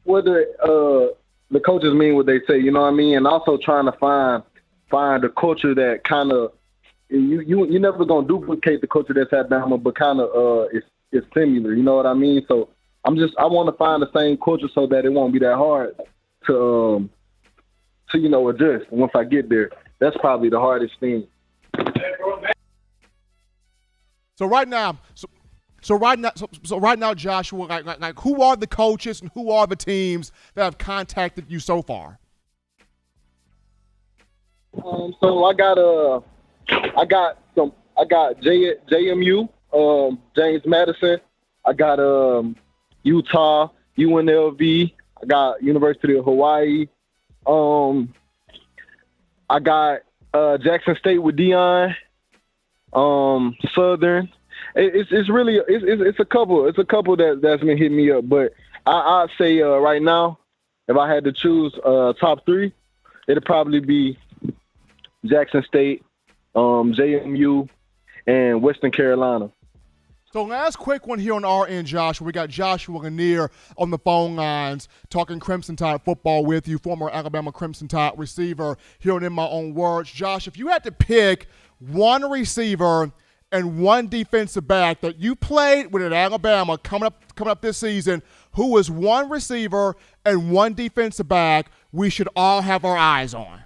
the coaches mean what they say. You know what I mean? And also trying to find a culture that kind of you never gonna duplicate the culture that's at Bama, but kind of is similar. You know what I mean? So I want to find the same culture so that it won't be that hard to adjust once I get there. That's probably the hardest thing. So right now, Joshua, like who are the coaches and who are the teams that have contacted you so far? So I got JMU, James Madison. I got Utah, UNLV. I got University of Hawaii. I got Jackson State with Dion. Southern. It's a couple that's been hitting me up, but I'd say right now, if I had to choose top three, it'd probably be Jackson State, JMU, and Western Carolina. So last quick one here on our end, Joshua. We got Joshua Lanier on the phone lines talking Crimson Tide football with you, former Alabama Crimson Tide receiver here on In My Own Words. Josh, if you had to pick one receiver and one defensive back that you played with at Alabama coming up this season, who was one receiver and one defensive back we should all have our eyes on?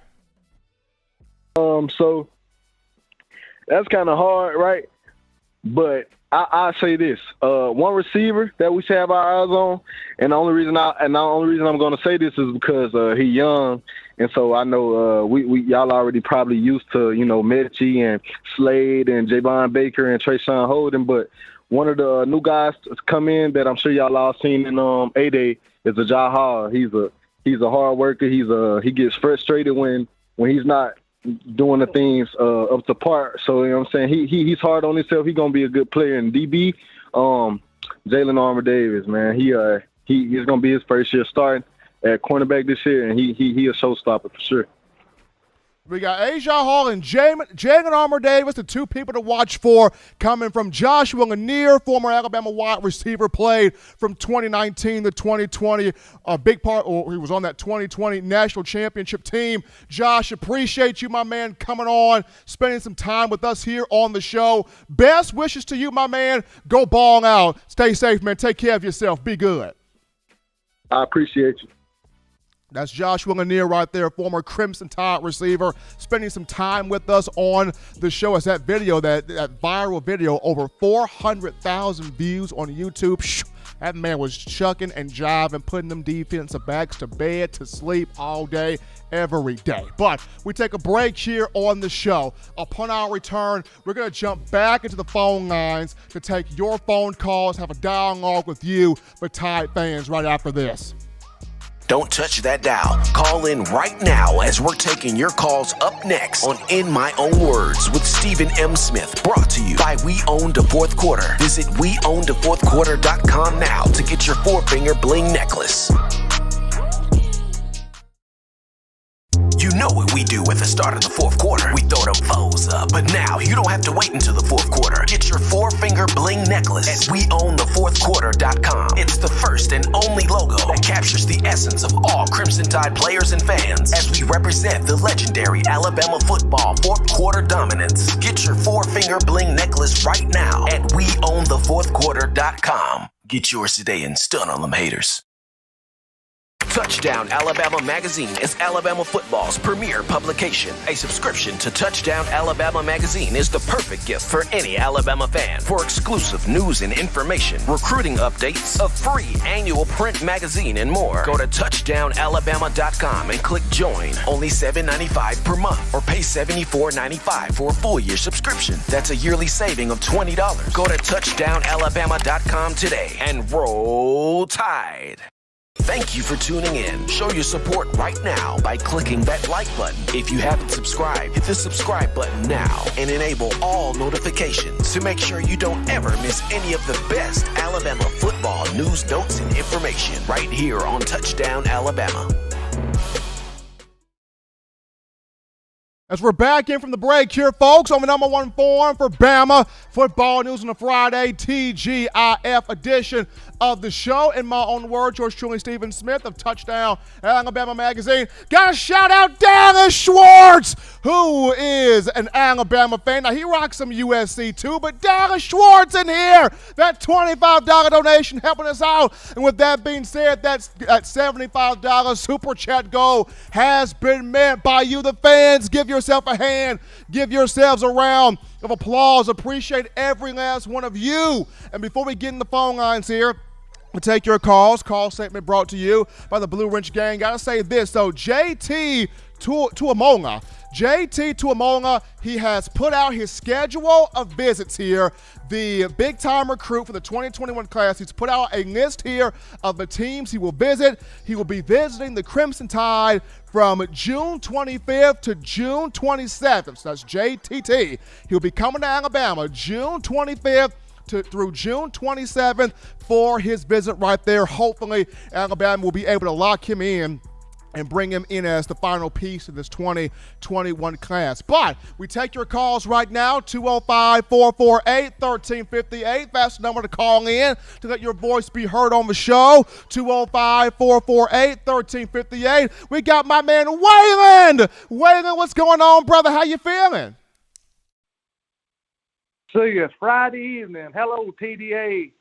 So that's kind of hard, right? But I say this: one receiver that we should have our eyes on, and the only reason I'm going to say this is because he's young, and so I know we y'all already probably used to Mechie and Slade and Javon Baker and Trayshawn Holden, but one of the new guys to come in that I'm sure y'all all seen in A-Day is Ajay Hall. He's a hard worker. He gets frustrated when he's not doing the things up to par. So, you know what I'm saying? He's hard on himself. He's going to be a good player. And DB, Jalen Armour-Davis, man, he's going to be his first year starting at cornerback this year, and he a showstopper for sure. We got Ajay Hall and Jalen Armour-Davis, the two people to watch for, coming from Joshua Lanier, former Alabama wide receiver, played from 2019 to 2020. A big part, or he was on that 2020 national championship team. Josh, appreciate you, my man, coming on, spending some time with us here on the show. Best wishes to you, my man. Go ball out. Stay safe, man. Take care of yourself. Be good. I appreciate you. That's Joshua Lanier right there, former Crimson Tide receiver, spending some time with us on the show. As that video, that viral video, over 400,000 views on YouTube. That man was chucking and jiving, putting them defensive backs to bed, to sleep all day, every day. But we take a break here on the show. Upon our return, we're going to jump back into the phone lines to take your phone calls, have a dialogue with you, the Tide fans, right after this. Don't touch that dial. Call in right now as we're taking your calls up next on In My Own Words with Stephen M. Smith. Brought to you by We Own the Fourth Quarter. Visit weownthefourthquarter.com now to get your four-finger bling necklace. You know what we do at the start of the fourth quarter. We throw them foes up. But now you don't have to wait until the fourth quarter. Get your four-finger bling necklace at weownthefourthquarter.com. It's the first and only logo that captures the essence of all Crimson Tide players and fans as we represent the legendary Alabama football fourth quarter dominance. Get your four-finger bling necklace right now at weownthefourthquarter.com. Get yours today and stun on them haters. Touchdown Alabama Magazine is Alabama football's premier publication. A subscription to Touchdown Alabama Magazine is the perfect gift for any Alabama fan. For exclusive news and information, recruiting updates, a free annual print magazine, and more, go to touchdownalabama.com and click join. Only $7.95 per month, or pay $74.95 for a full year subscription. That's a yearly saving of $20. Go to touchdownalabama.com today and roll Tide. Thank you for tuning in. Show your support right now by clicking that like button. If you haven't subscribed, hit the subscribe button now and enable all notifications to make sure you don't ever miss any of the best Alabama football news, notes, and information right here on Touchdown Alabama. As we're back in from the break here, folks, on the number one forum for Bama football news on a Friday, TGIF edition of the show. In my own words, yours truly, Stephen Smith of Touchdown Alabama Magazine. Got to shout out Dallas Schwartz, who is an Alabama fan. Now, he rocks some USC too, but Dallas Schwartz in here. That $25 donation helping us out. And with that being said, that $75 Super Chat goal has been met by you, the fans. Give yourself a hand. Give yourselves a round of applause. Appreciate every last one of you. And before we get in the phone lines here, we'll take your calls. Call statement brought to you by the Blue Wrench Gang. Got to say this, so JT Tuamona, he has put out his schedule of visits here. The big-time recruit for the 2021 class, he's put out a list here of the teams he will visit. He will be visiting the Crimson Tide from June 25th to June 27th. So that's JTT. He'll be coming to Alabama June 25th through June 27th for his visit right there. Hopefully, Alabama will be able to lock him in and bring him in as the final piece of this 2021 class. But we take your calls right now, 205-448-1358. That's the number to call in to let your voice be heard on the show, 205-448-1358. We got my man Waylon. Waylon, what's going on, brother? How you feeling? See you. It's Friday evening. Hello, TDA.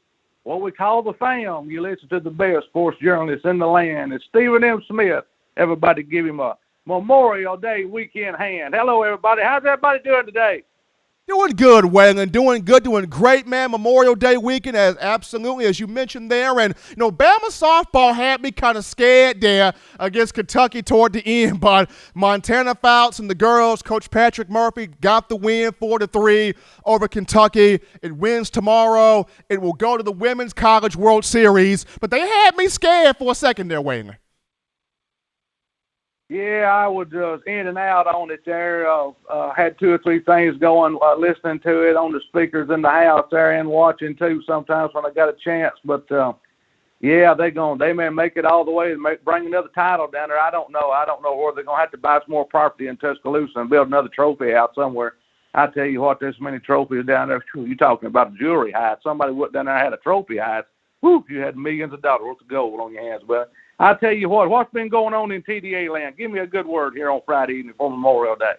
What we call the fam. You listen to the best sports journalist in the land. It's Stephen M. Smith. Everybody give him a Memorial Day weekend hand. Hello, everybody. How's everybody doing today? Doing good, Waylon. Doing good, doing great, man. Memorial Day weekend, absolutely, as you mentioned there. And, Bama softball had me kind of scared there against Kentucky toward the end. But Montana Fouts and the girls, Coach Patrick Murphy, got the win 4-3 over Kentucky. It wins tomorrow. It will go to the Women's College World Series. But they had me scared for a second there, Waylon. Yeah, I was in and out on it there. Had two or three things going, listening to it on the speakers in the house there and watching too sometimes when I got a chance. But, yeah, they may make it all the way and bring another title down there. I don't know. I don't know where they're going to have to buy some more property in Tuscaloosa and build another trophy house somewhere. I tell you what, there's so many trophies down there. You're talking about a jewelry house. Somebody went down there and had a trophy house. Whew, you had millions of dollars worth of gold on your hands, but I tell you what's been going on in TDA land? Give me a good word here on Friday evening for Memorial Day.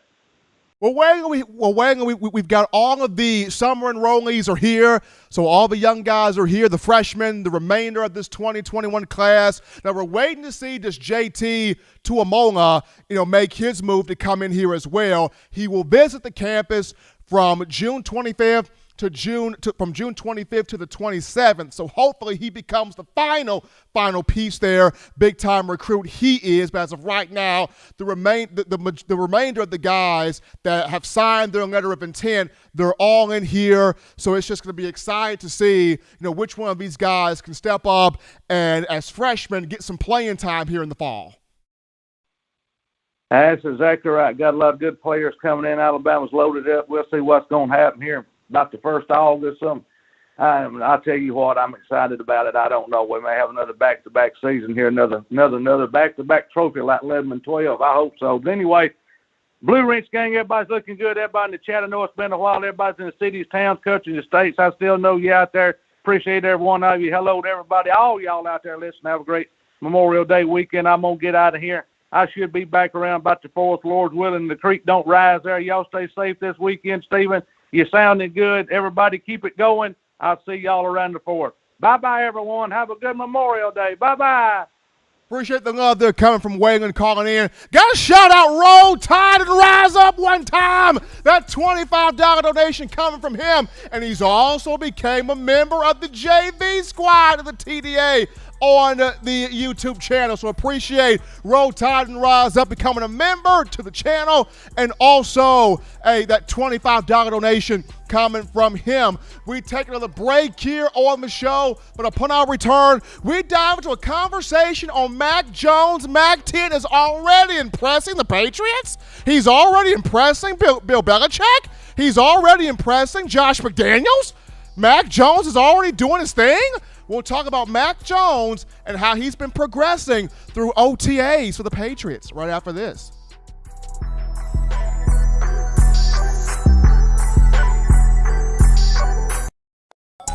We've got all of the summer enrollees are here, so all the young guys are here, the freshmen, the remainder of this 2021 class. Now we're waiting to see does JT Tuamola, make his move to come in here as well. He will visit the campus from June 25th from June 25th to the 27th. So hopefully he becomes the final piece there. Big time recruit he is. But as of right now, the remainder of the guys that have signed their letter of intent, they're all in here. So it's just going to be exciting to see, which one of these guys can step up and as freshmen get some playing time here in the fall. That's exactly right. Got a lot of good players coming in. Alabama's loaded up. We'll see what's going to happen here about the 1st of August. I'll tell you what, I'm excited about it. I don't know. We may have another back-to-back season here, another back-to-back trophy like 11 and 12. I hope so. But anyway, Blue Rinse gang, everybody's looking good. Everybody in the chat, I know it's been a while. Everybody's in the cities, towns, country, the states. I still know you out there. Appreciate every one of you. Hello to everybody, all y'all out there listening. Have a great Memorial Day weekend. I'm going to get out of here. I should be back around about the 4th, Lord's willing. The creek don't rise there. Y'all stay safe this weekend, Stephen. You're sounding good. Everybody keep it going. I'll see y'all around the 4th. Bye-bye, everyone. Have a good Memorial Day. Bye-bye. Appreciate the love there coming from Waylon calling in. Got to shout out Roll Tide and Rise Up one time. That $25 donation coming from him. And he's also became a member of the JV squad of the TDA on the YouTube channel. So appreciate Roll Tide and Rise Up becoming a member to the channel, and also that $25 donation coming from him. We take another break here on the show, but upon our return, we dive into a conversation on Mac Jones. Mac 10 is already impressing the Patriots. He's already impressing Bill Belichick. He's already impressing Josh McDaniels. Mac Jones is already doing his thing. We'll talk about Mac Jones and how he's been progressing through OTAs for the Patriots right after this.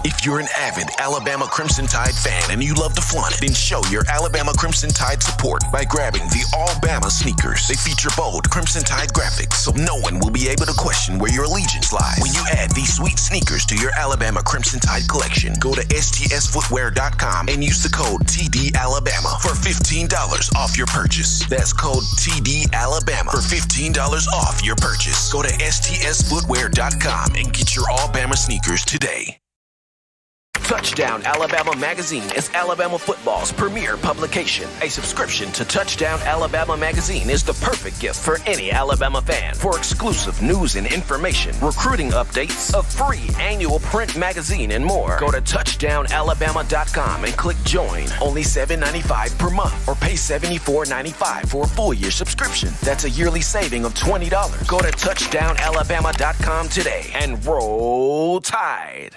If you're an avid Alabama Crimson Tide fan and you love to flaunt it, then show your Alabama Crimson Tide support by grabbing the All-Bama sneakers. They feature bold Crimson Tide graphics, so no one will be able to question where your allegiance lies. When you add these sweet sneakers to your Alabama Crimson Tide collection, go to stsfootwear.com and use the code TDAlabama for $15 off your purchase. That's code TDAlabama for $15 off your purchase. Go to stsfootwear.com and get your All-Bama sneakers today. Touchdown Alabama Magazine is Alabama football's premier publication. A subscription to Touchdown Alabama Magazine is the perfect gift for any Alabama fan. For exclusive news and information, recruiting updates, a free annual print magazine, and more, go to touchdownalabama.com and click join. Only $7.95 per month, or pay $74.95 for a full year subscription. That's a yearly saving of $20. Go to touchdownalabama.com today and roll Tide.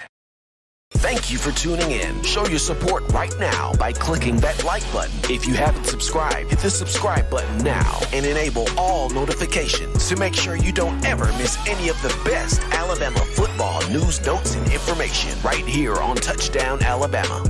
Thank you for tuning in. Show your support right now by clicking that like button. If you haven't subscribed, hit the subscribe button now and enable all notifications to make sure you don't ever miss any of the best Alabama football news, notes, and information right here on Touchdown Alabama.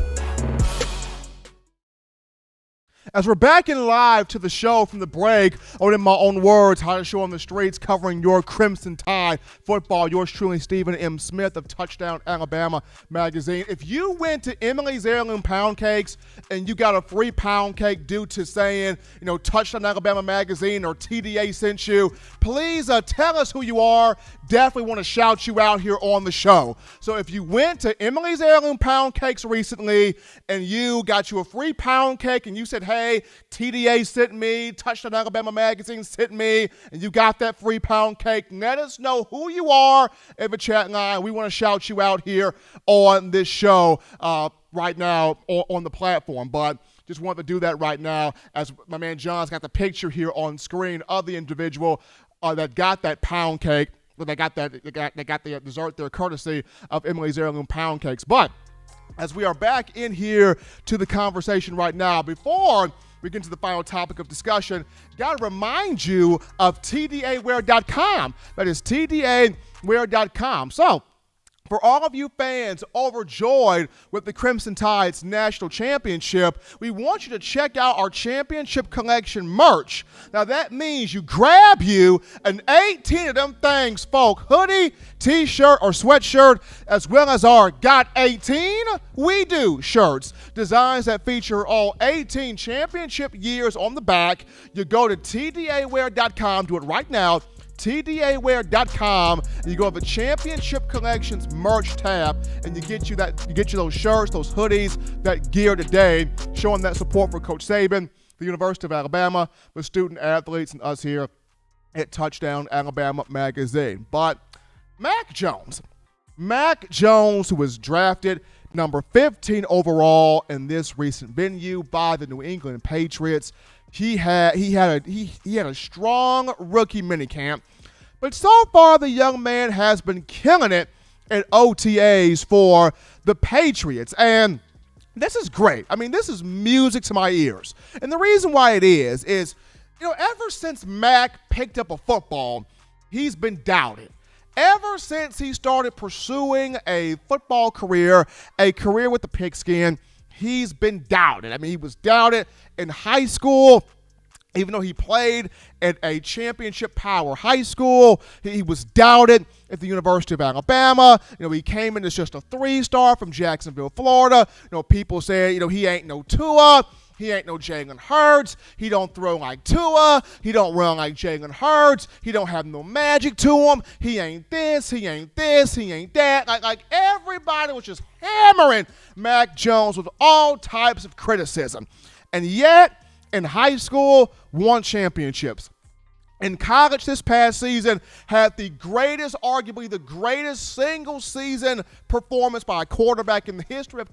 As we're back in live to the show from the break, or in my own words, how to show on the streets, covering your Crimson Tide football. Yours truly, Stephen M. Smith of Touchdown Alabama Magazine. If you went to Emily's Heirloom Pound Cakes and you got a free pound cake due to saying, Touchdown Alabama Magazine or TDA sent you, please tell us who you are. Definitely want to shout you out here on the show. So if you went to Emily's Heirloom Pound Cakes recently and you got you a free pound cake and you said, hey, TDA sent me, Touchdown Alabama Magazine sent me, and you got that free pound cake, let us know who you are in the chat line. We want to shout you out here on this show right now on the platform. But just wanted to do that right now as my man John's got the picture here on screen of the individual that got that pound cake. They got the dessert there courtesy of Emily's Heirloom Pound Cakes. But as we are back in here to the conversation right now, before we get to the final topic of discussion, got to remind you of TDAwear.com. That is TDAwear.com. So For all of you fans overjoyed with the Crimson Tide's national championship, we want you to check out our championship collection merch. Now that means you grab you an 18 of them things, folk, hoodie, t-shirt, or sweatshirt, as well as our Got 18 We Do shirts. Designs that feature all 18 championship years on the back. You go to tdawear.com, do it right now, tdawear.com, and you go to the championship collections merch tab, and you get you those shirts, those hoodies, that gear today, showing that support for Coach Saban, the University of Alabama, the student athletes, and us here at Touchdown Alabama Magazine. But Mac Jones, who was drafted number 15 overall in this recent venue by the New England Patriots, he had a strong rookie minicamp, but so far the young man has been killing it at OTAs for the Patriots, and this is great. I mean, this is music to my ears, and the reason why it is ever since Mac picked up a football, he's been doubted. Ever since he started pursuing a football career, a career with the pigskin, he's been doubted. I mean, he was doubted in high school, even though he played at a championship power high school. He was doubted at the University of Alabama. He came in as just a 3-star from Jacksonville, Florida. People said, he ain't no Tua. He ain't no Jalen Hurts. He don't throw like Tua. He don't run like Jalen Hurts. He don't have no magic to him. He ain't this. He ain't this. He ain't that. Like everybody was just hammering Mac Jones with all types of criticism. And yet, in high school, won championships. In college this past season, had arguably the greatest single season performance by a quarterback in the history of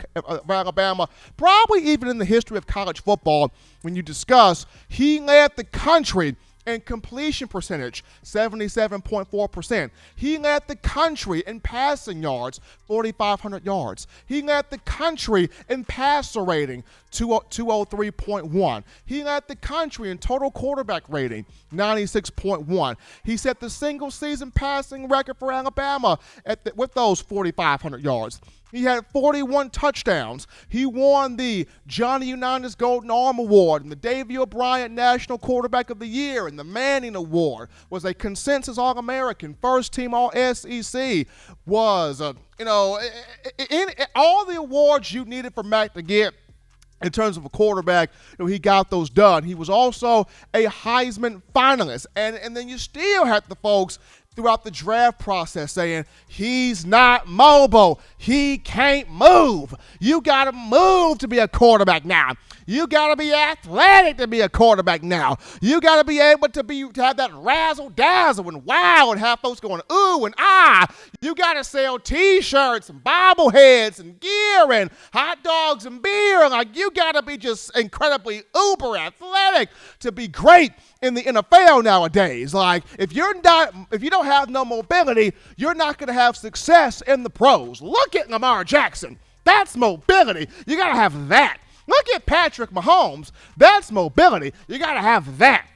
Alabama, probably even in the history of college football. When you discuss, he led the country in completion percentage, 77.4%. He led the country in passing yards, 4,500 yards. He led the country in passer rating, 203.1. He led the country in total quarterback rating, 96.1. He set the single season passing record for Alabama with those 4,500 yards. He had 41 touchdowns. He won the Johnny Unitas Golden Arm Award and the Davey O'Brien National Quarterback of the Year and the Manning Award. Was a consensus All-American, first team All-SEC. Was, in all the awards you needed for Mac to get in terms of a quarterback, he got those done. He was also a Heisman finalist. And then you still had the folks throughout the draft process saying, he's not mobile. He can't move. You got to move to be a quarterback now. You got to be athletic to be a quarterback now. You got to be able to have that razzle-dazzle and wow and have folks going ooh and ah. You got to sell T-shirts and bobbleheads and gear and hot dogs and beer. Like, you got to be just incredibly uber athletic to be great in the NFL nowadays. Like, if you don't have no mobility, you're not going to have success in the pros. Look at Lamar Jackson. That's mobility. You got to have that. Look at Patrick Mahomes. That's mobility. You got to have that.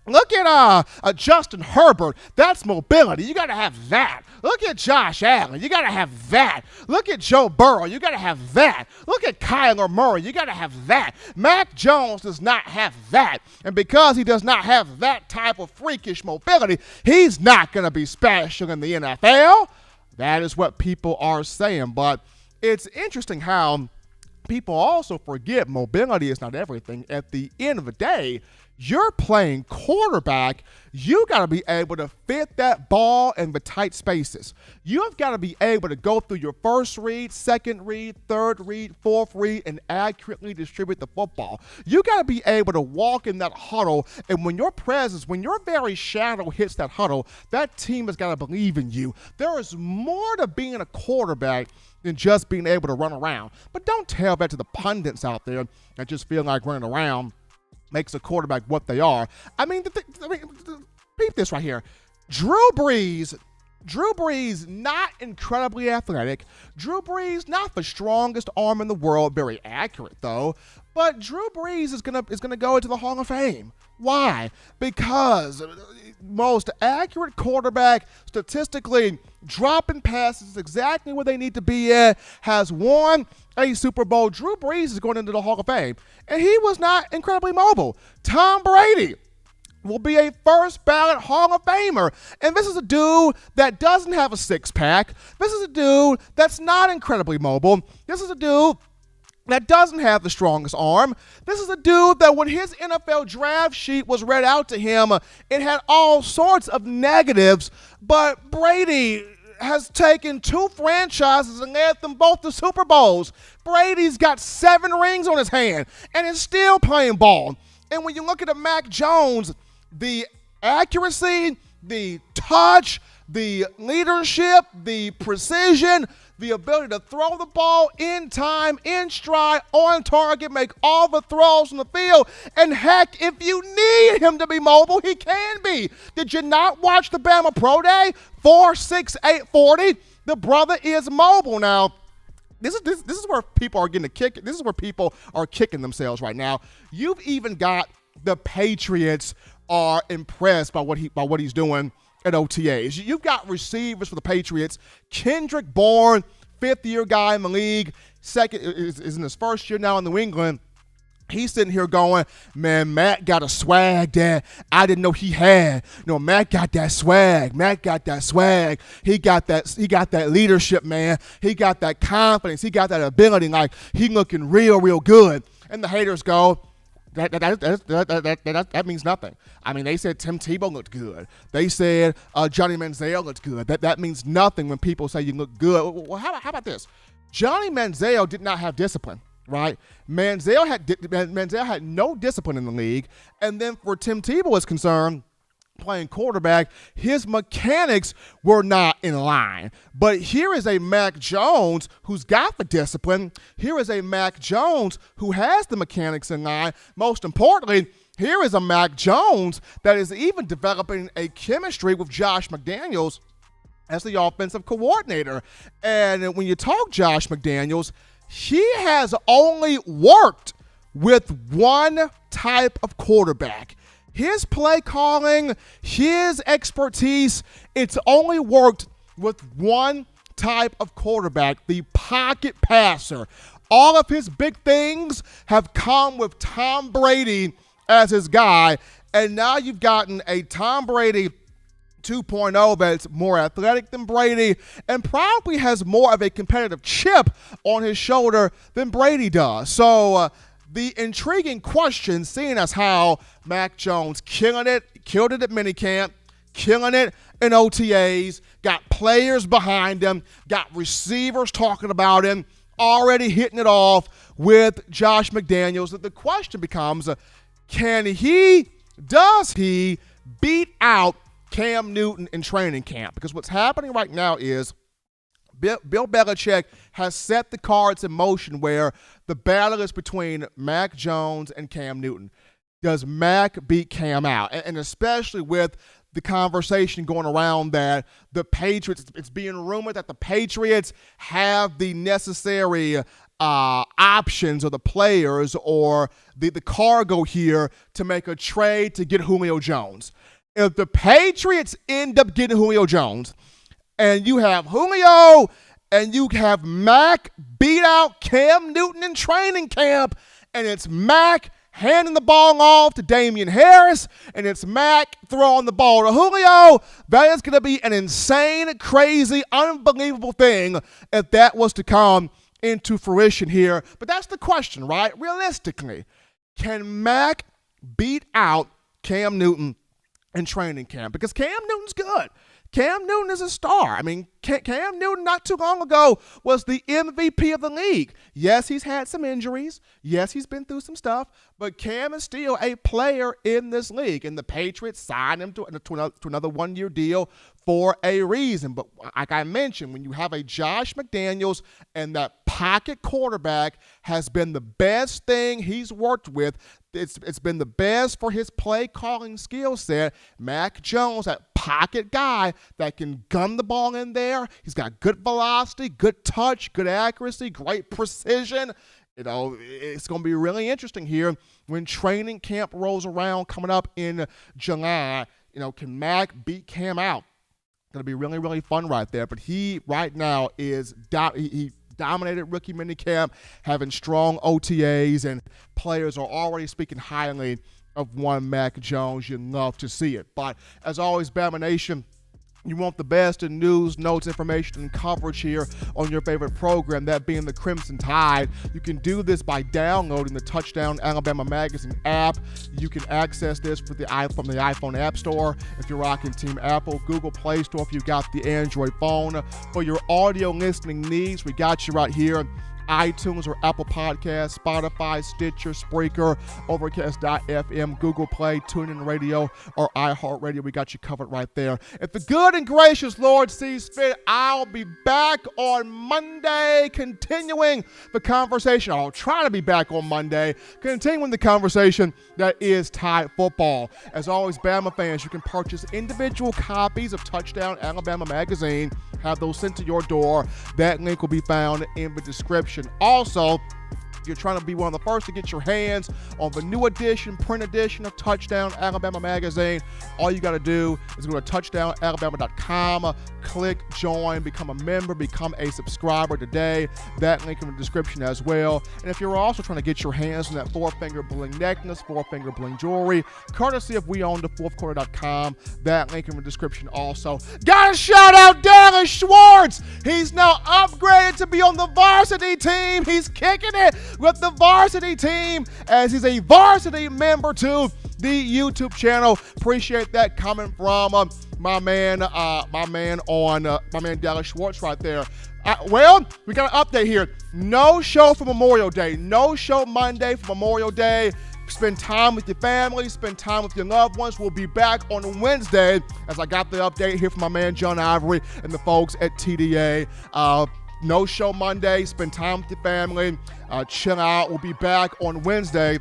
Look at Justin Herbert. That's mobility. You got to have that. Look at Josh Allen. You got to have that. Look at Joe Burrow. You got to have that. Look at Kyler Murray. You got to have that. Mac Jones does not have that. And because he does not have that type of freakish mobility, he's not going to be special in the NFL. That is what people are saying. But it's interesting how people also forget mobility is not everything. At the end of the day, you're playing quarterback. You got to be able to fit that ball in the tight spaces. You've got to be able to go through your first read, second read, third read, fourth read, and accurately distribute the football. You got to be able to walk in that huddle, and when your very shadow hits that huddle, that team has got to believe in you. There is more to being a quarterback than just being able to run around. But don't tell that to the pundits out there that just feel like running around makes a quarterback what they are. I mean, peep this right here. Drew Brees, not incredibly athletic. Drew Brees, not the strongest arm in the world, very accurate though. But Drew Brees is gonna go into the Hall of Fame. Why? Because most accurate quarterback statistically, dropping passes exactly where they need to be at, has won a Super Bowl. Drew Brees is going into the Hall of Fame, and he was not incredibly mobile. Tom Brady will be a first ballot Hall of Famer. And this is a dude that doesn't have a six-pack. This is a dude that's not incredibly mobile. This is a dude that doesn't have the strongest arm. This is a dude that when his NFL draft sheet was read out to him, it had all sorts of negatives, but Brady has taken two franchises and led them both to Super Bowls. Brady's got 7 rings on his hand and is still playing ball. And when you look at a Mac Jones, the accuracy, the touch, the leadership, the precision, the ability to throw the ball in time, in stride, on target, make all the throws on the field. And heck, if you need him to be mobile, he can be. Did you not watch the Bama Pro Day? 4.68 40. The brother is mobile now. This is where people are getting a kick. This is where people are kicking themselves right now. You've even got the Patriots are impressed by what he's doing at OTAs. You've got receivers for the Patriots. Kendrick Bourne, 5th-year guy in the league, is in his first year now in New England. He's sitting here going, man, Matt got a swag that I didn't know he had. No, Matt got that swag. Matt got that swag. He got that leadership, man. He got that confidence. He got that ability. Like, he looking real, real good. And the haters go, that means nothing. I mean, they said Tim Tebow looked good. They said Johnny Manziel looked good. That means nothing when people say you look good. Well, how about this? Johnny Manziel did not have discipline, right? Manziel had no discipline in the league. And then for Tim Tebow is concerned, playing quarterback, his mechanics were not in line. But here is a Mac Jones who's got the discipline. Here is a Mac Jones who has the mechanics in line. Most importantly, here is a Mac Jones that is even developing a chemistry with Josh McDaniels as the offensive coordinator. And when you talk Josh McDaniels, he has only worked with one type of quarterback. His play calling, his expertise, it's only worked with one type of quarterback, the pocket passer. All of his big things have come with Tom Brady as his guy, and now you've gotten a Tom Brady 2.0 that's more athletic than Brady and probably has more of a competitive chip on his shoulder than Brady does. So, the intriguing question, seeing as how Mac Jones killed it at minicamp, killing it in OTAs, got players behind him, got receivers talking about him, already hitting it off with Josh McDaniels. The question becomes, does he beat out Cam Newton in training camp? Because what's happening right now is Bill Belichick has set the cards in motion where the battle is between Mac Jones and Cam Newton. Does Mac beat Cam out? And especially with the conversation going around that the Patriots, it's being rumored that the Patriots have the necessary options or the players or the cargo here to make a trade to get Julio Jones. If the Patriots end up getting Julio Jones, and you have Julio and you have Mac beat out Cam Newton in training camp, and it's Mac handing the ball off to Damian Harris, and it's Mac throwing the ball to Julio, that is going to be an insane, crazy, unbelievable thing if that was to come into fruition here. But that's the question, right? Realistically, can Mac beat out Cam Newton in training camp? Because Cam Newton's good. Cam Newton is a star. I mean, Cam Newton not too long ago was the MVP of the league. Yes, he's had some injuries. Yes, he's been through some stuff. But Cam is still a player in this league. And the Patriots signed him to another one-year deal for a reason. But like I mentioned, when you have a Josh McDaniels and that pocket quarterback has been the best thing he's worked with, it's been the best for his play calling skill set. Mac Jones, that pocket guy that can gun the ball in there. He's got good velocity, good touch, good accuracy, great precision. You know, it's going to be really interesting here when training camp rolls around coming up in July. can Mac beat Cam out? Going to be really, really fun right there. But he right now is he dominated rookie minicamp, having strong OTAs, and players are already speaking highly of one Mac Jones. You'd love to see it. But as always, Bama Nation, you want the best in news, notes, information, and coverage here on your favorite program, that being the Crimson Tide. You can do this by downloading the Touchdown Alabama Magazine app. You can access this from the iPhone App Store if you're rocking Team Apple, Google Play Store if you've got the Android phone. For your audio listening needs, we got you right here. iTunes or Apple Podcasts, Spotify, Stitcher, Spreaker, Overcast.fm, Google Play, TuneIn Radio, or iHeartRadio. We got you covered right there. If the good and gracious Lord sees fit, I'll be back on Monday continuing the conversation. I'll try to be back on Monday continuing the conversation that is Tide football. As always, Bama fans, you can purchase individual copies of Touchdown Alabama Magazine. Have those sent to your door. That link will be found in the description. Also, if you're trying to be one of the first to get your hands on the new edition, print edition of Touchdown Alabama Magazine, all you got to do is go to touchdownalabama.com, click join, become a member, become a subscriber today. That link in the description as well. And if you're also trying to get your hands on that four-finger bling necklace, four-finger bling jewelry, courtesy of WeOwnTheFourthQuarter.com, that link in the description also. Got to shout out Dallas Schwartz. He's now upgraded to be on the varsity team. He's kicking it with the varsity team as he's a varsity member to the YouTube channel. Appreciate that coming from my man Dallas Schwartz right there. Well, we got an update here. No show for Memorial Day. No show Monday for Memorial Day. Spend time with your family. Spend time with your loved ones. We'll be back on Wednesday as I got the update here from my man John Ivory and the folks at TDA. No show Monday. Spend time with your family. Chill out. We'll be back on Wednesday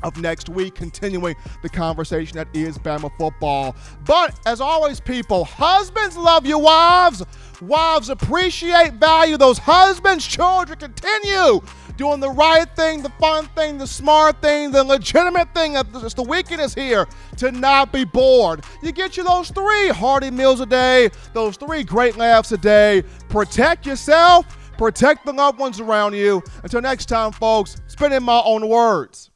of next week, continuing the conversation that is Bama football. But as always, people, husbands love your wives. Wives appreciate, value those husbands. Children continue doing the right thing, the fun thing, the smart thing, the legitimate thing. As the weekend is here, to not be bored. You get you those 3 hearty meals a day, those 3 great laughs a day. Protect yourself, protect the loved ones around you. Until next time, folks, spit in my own words.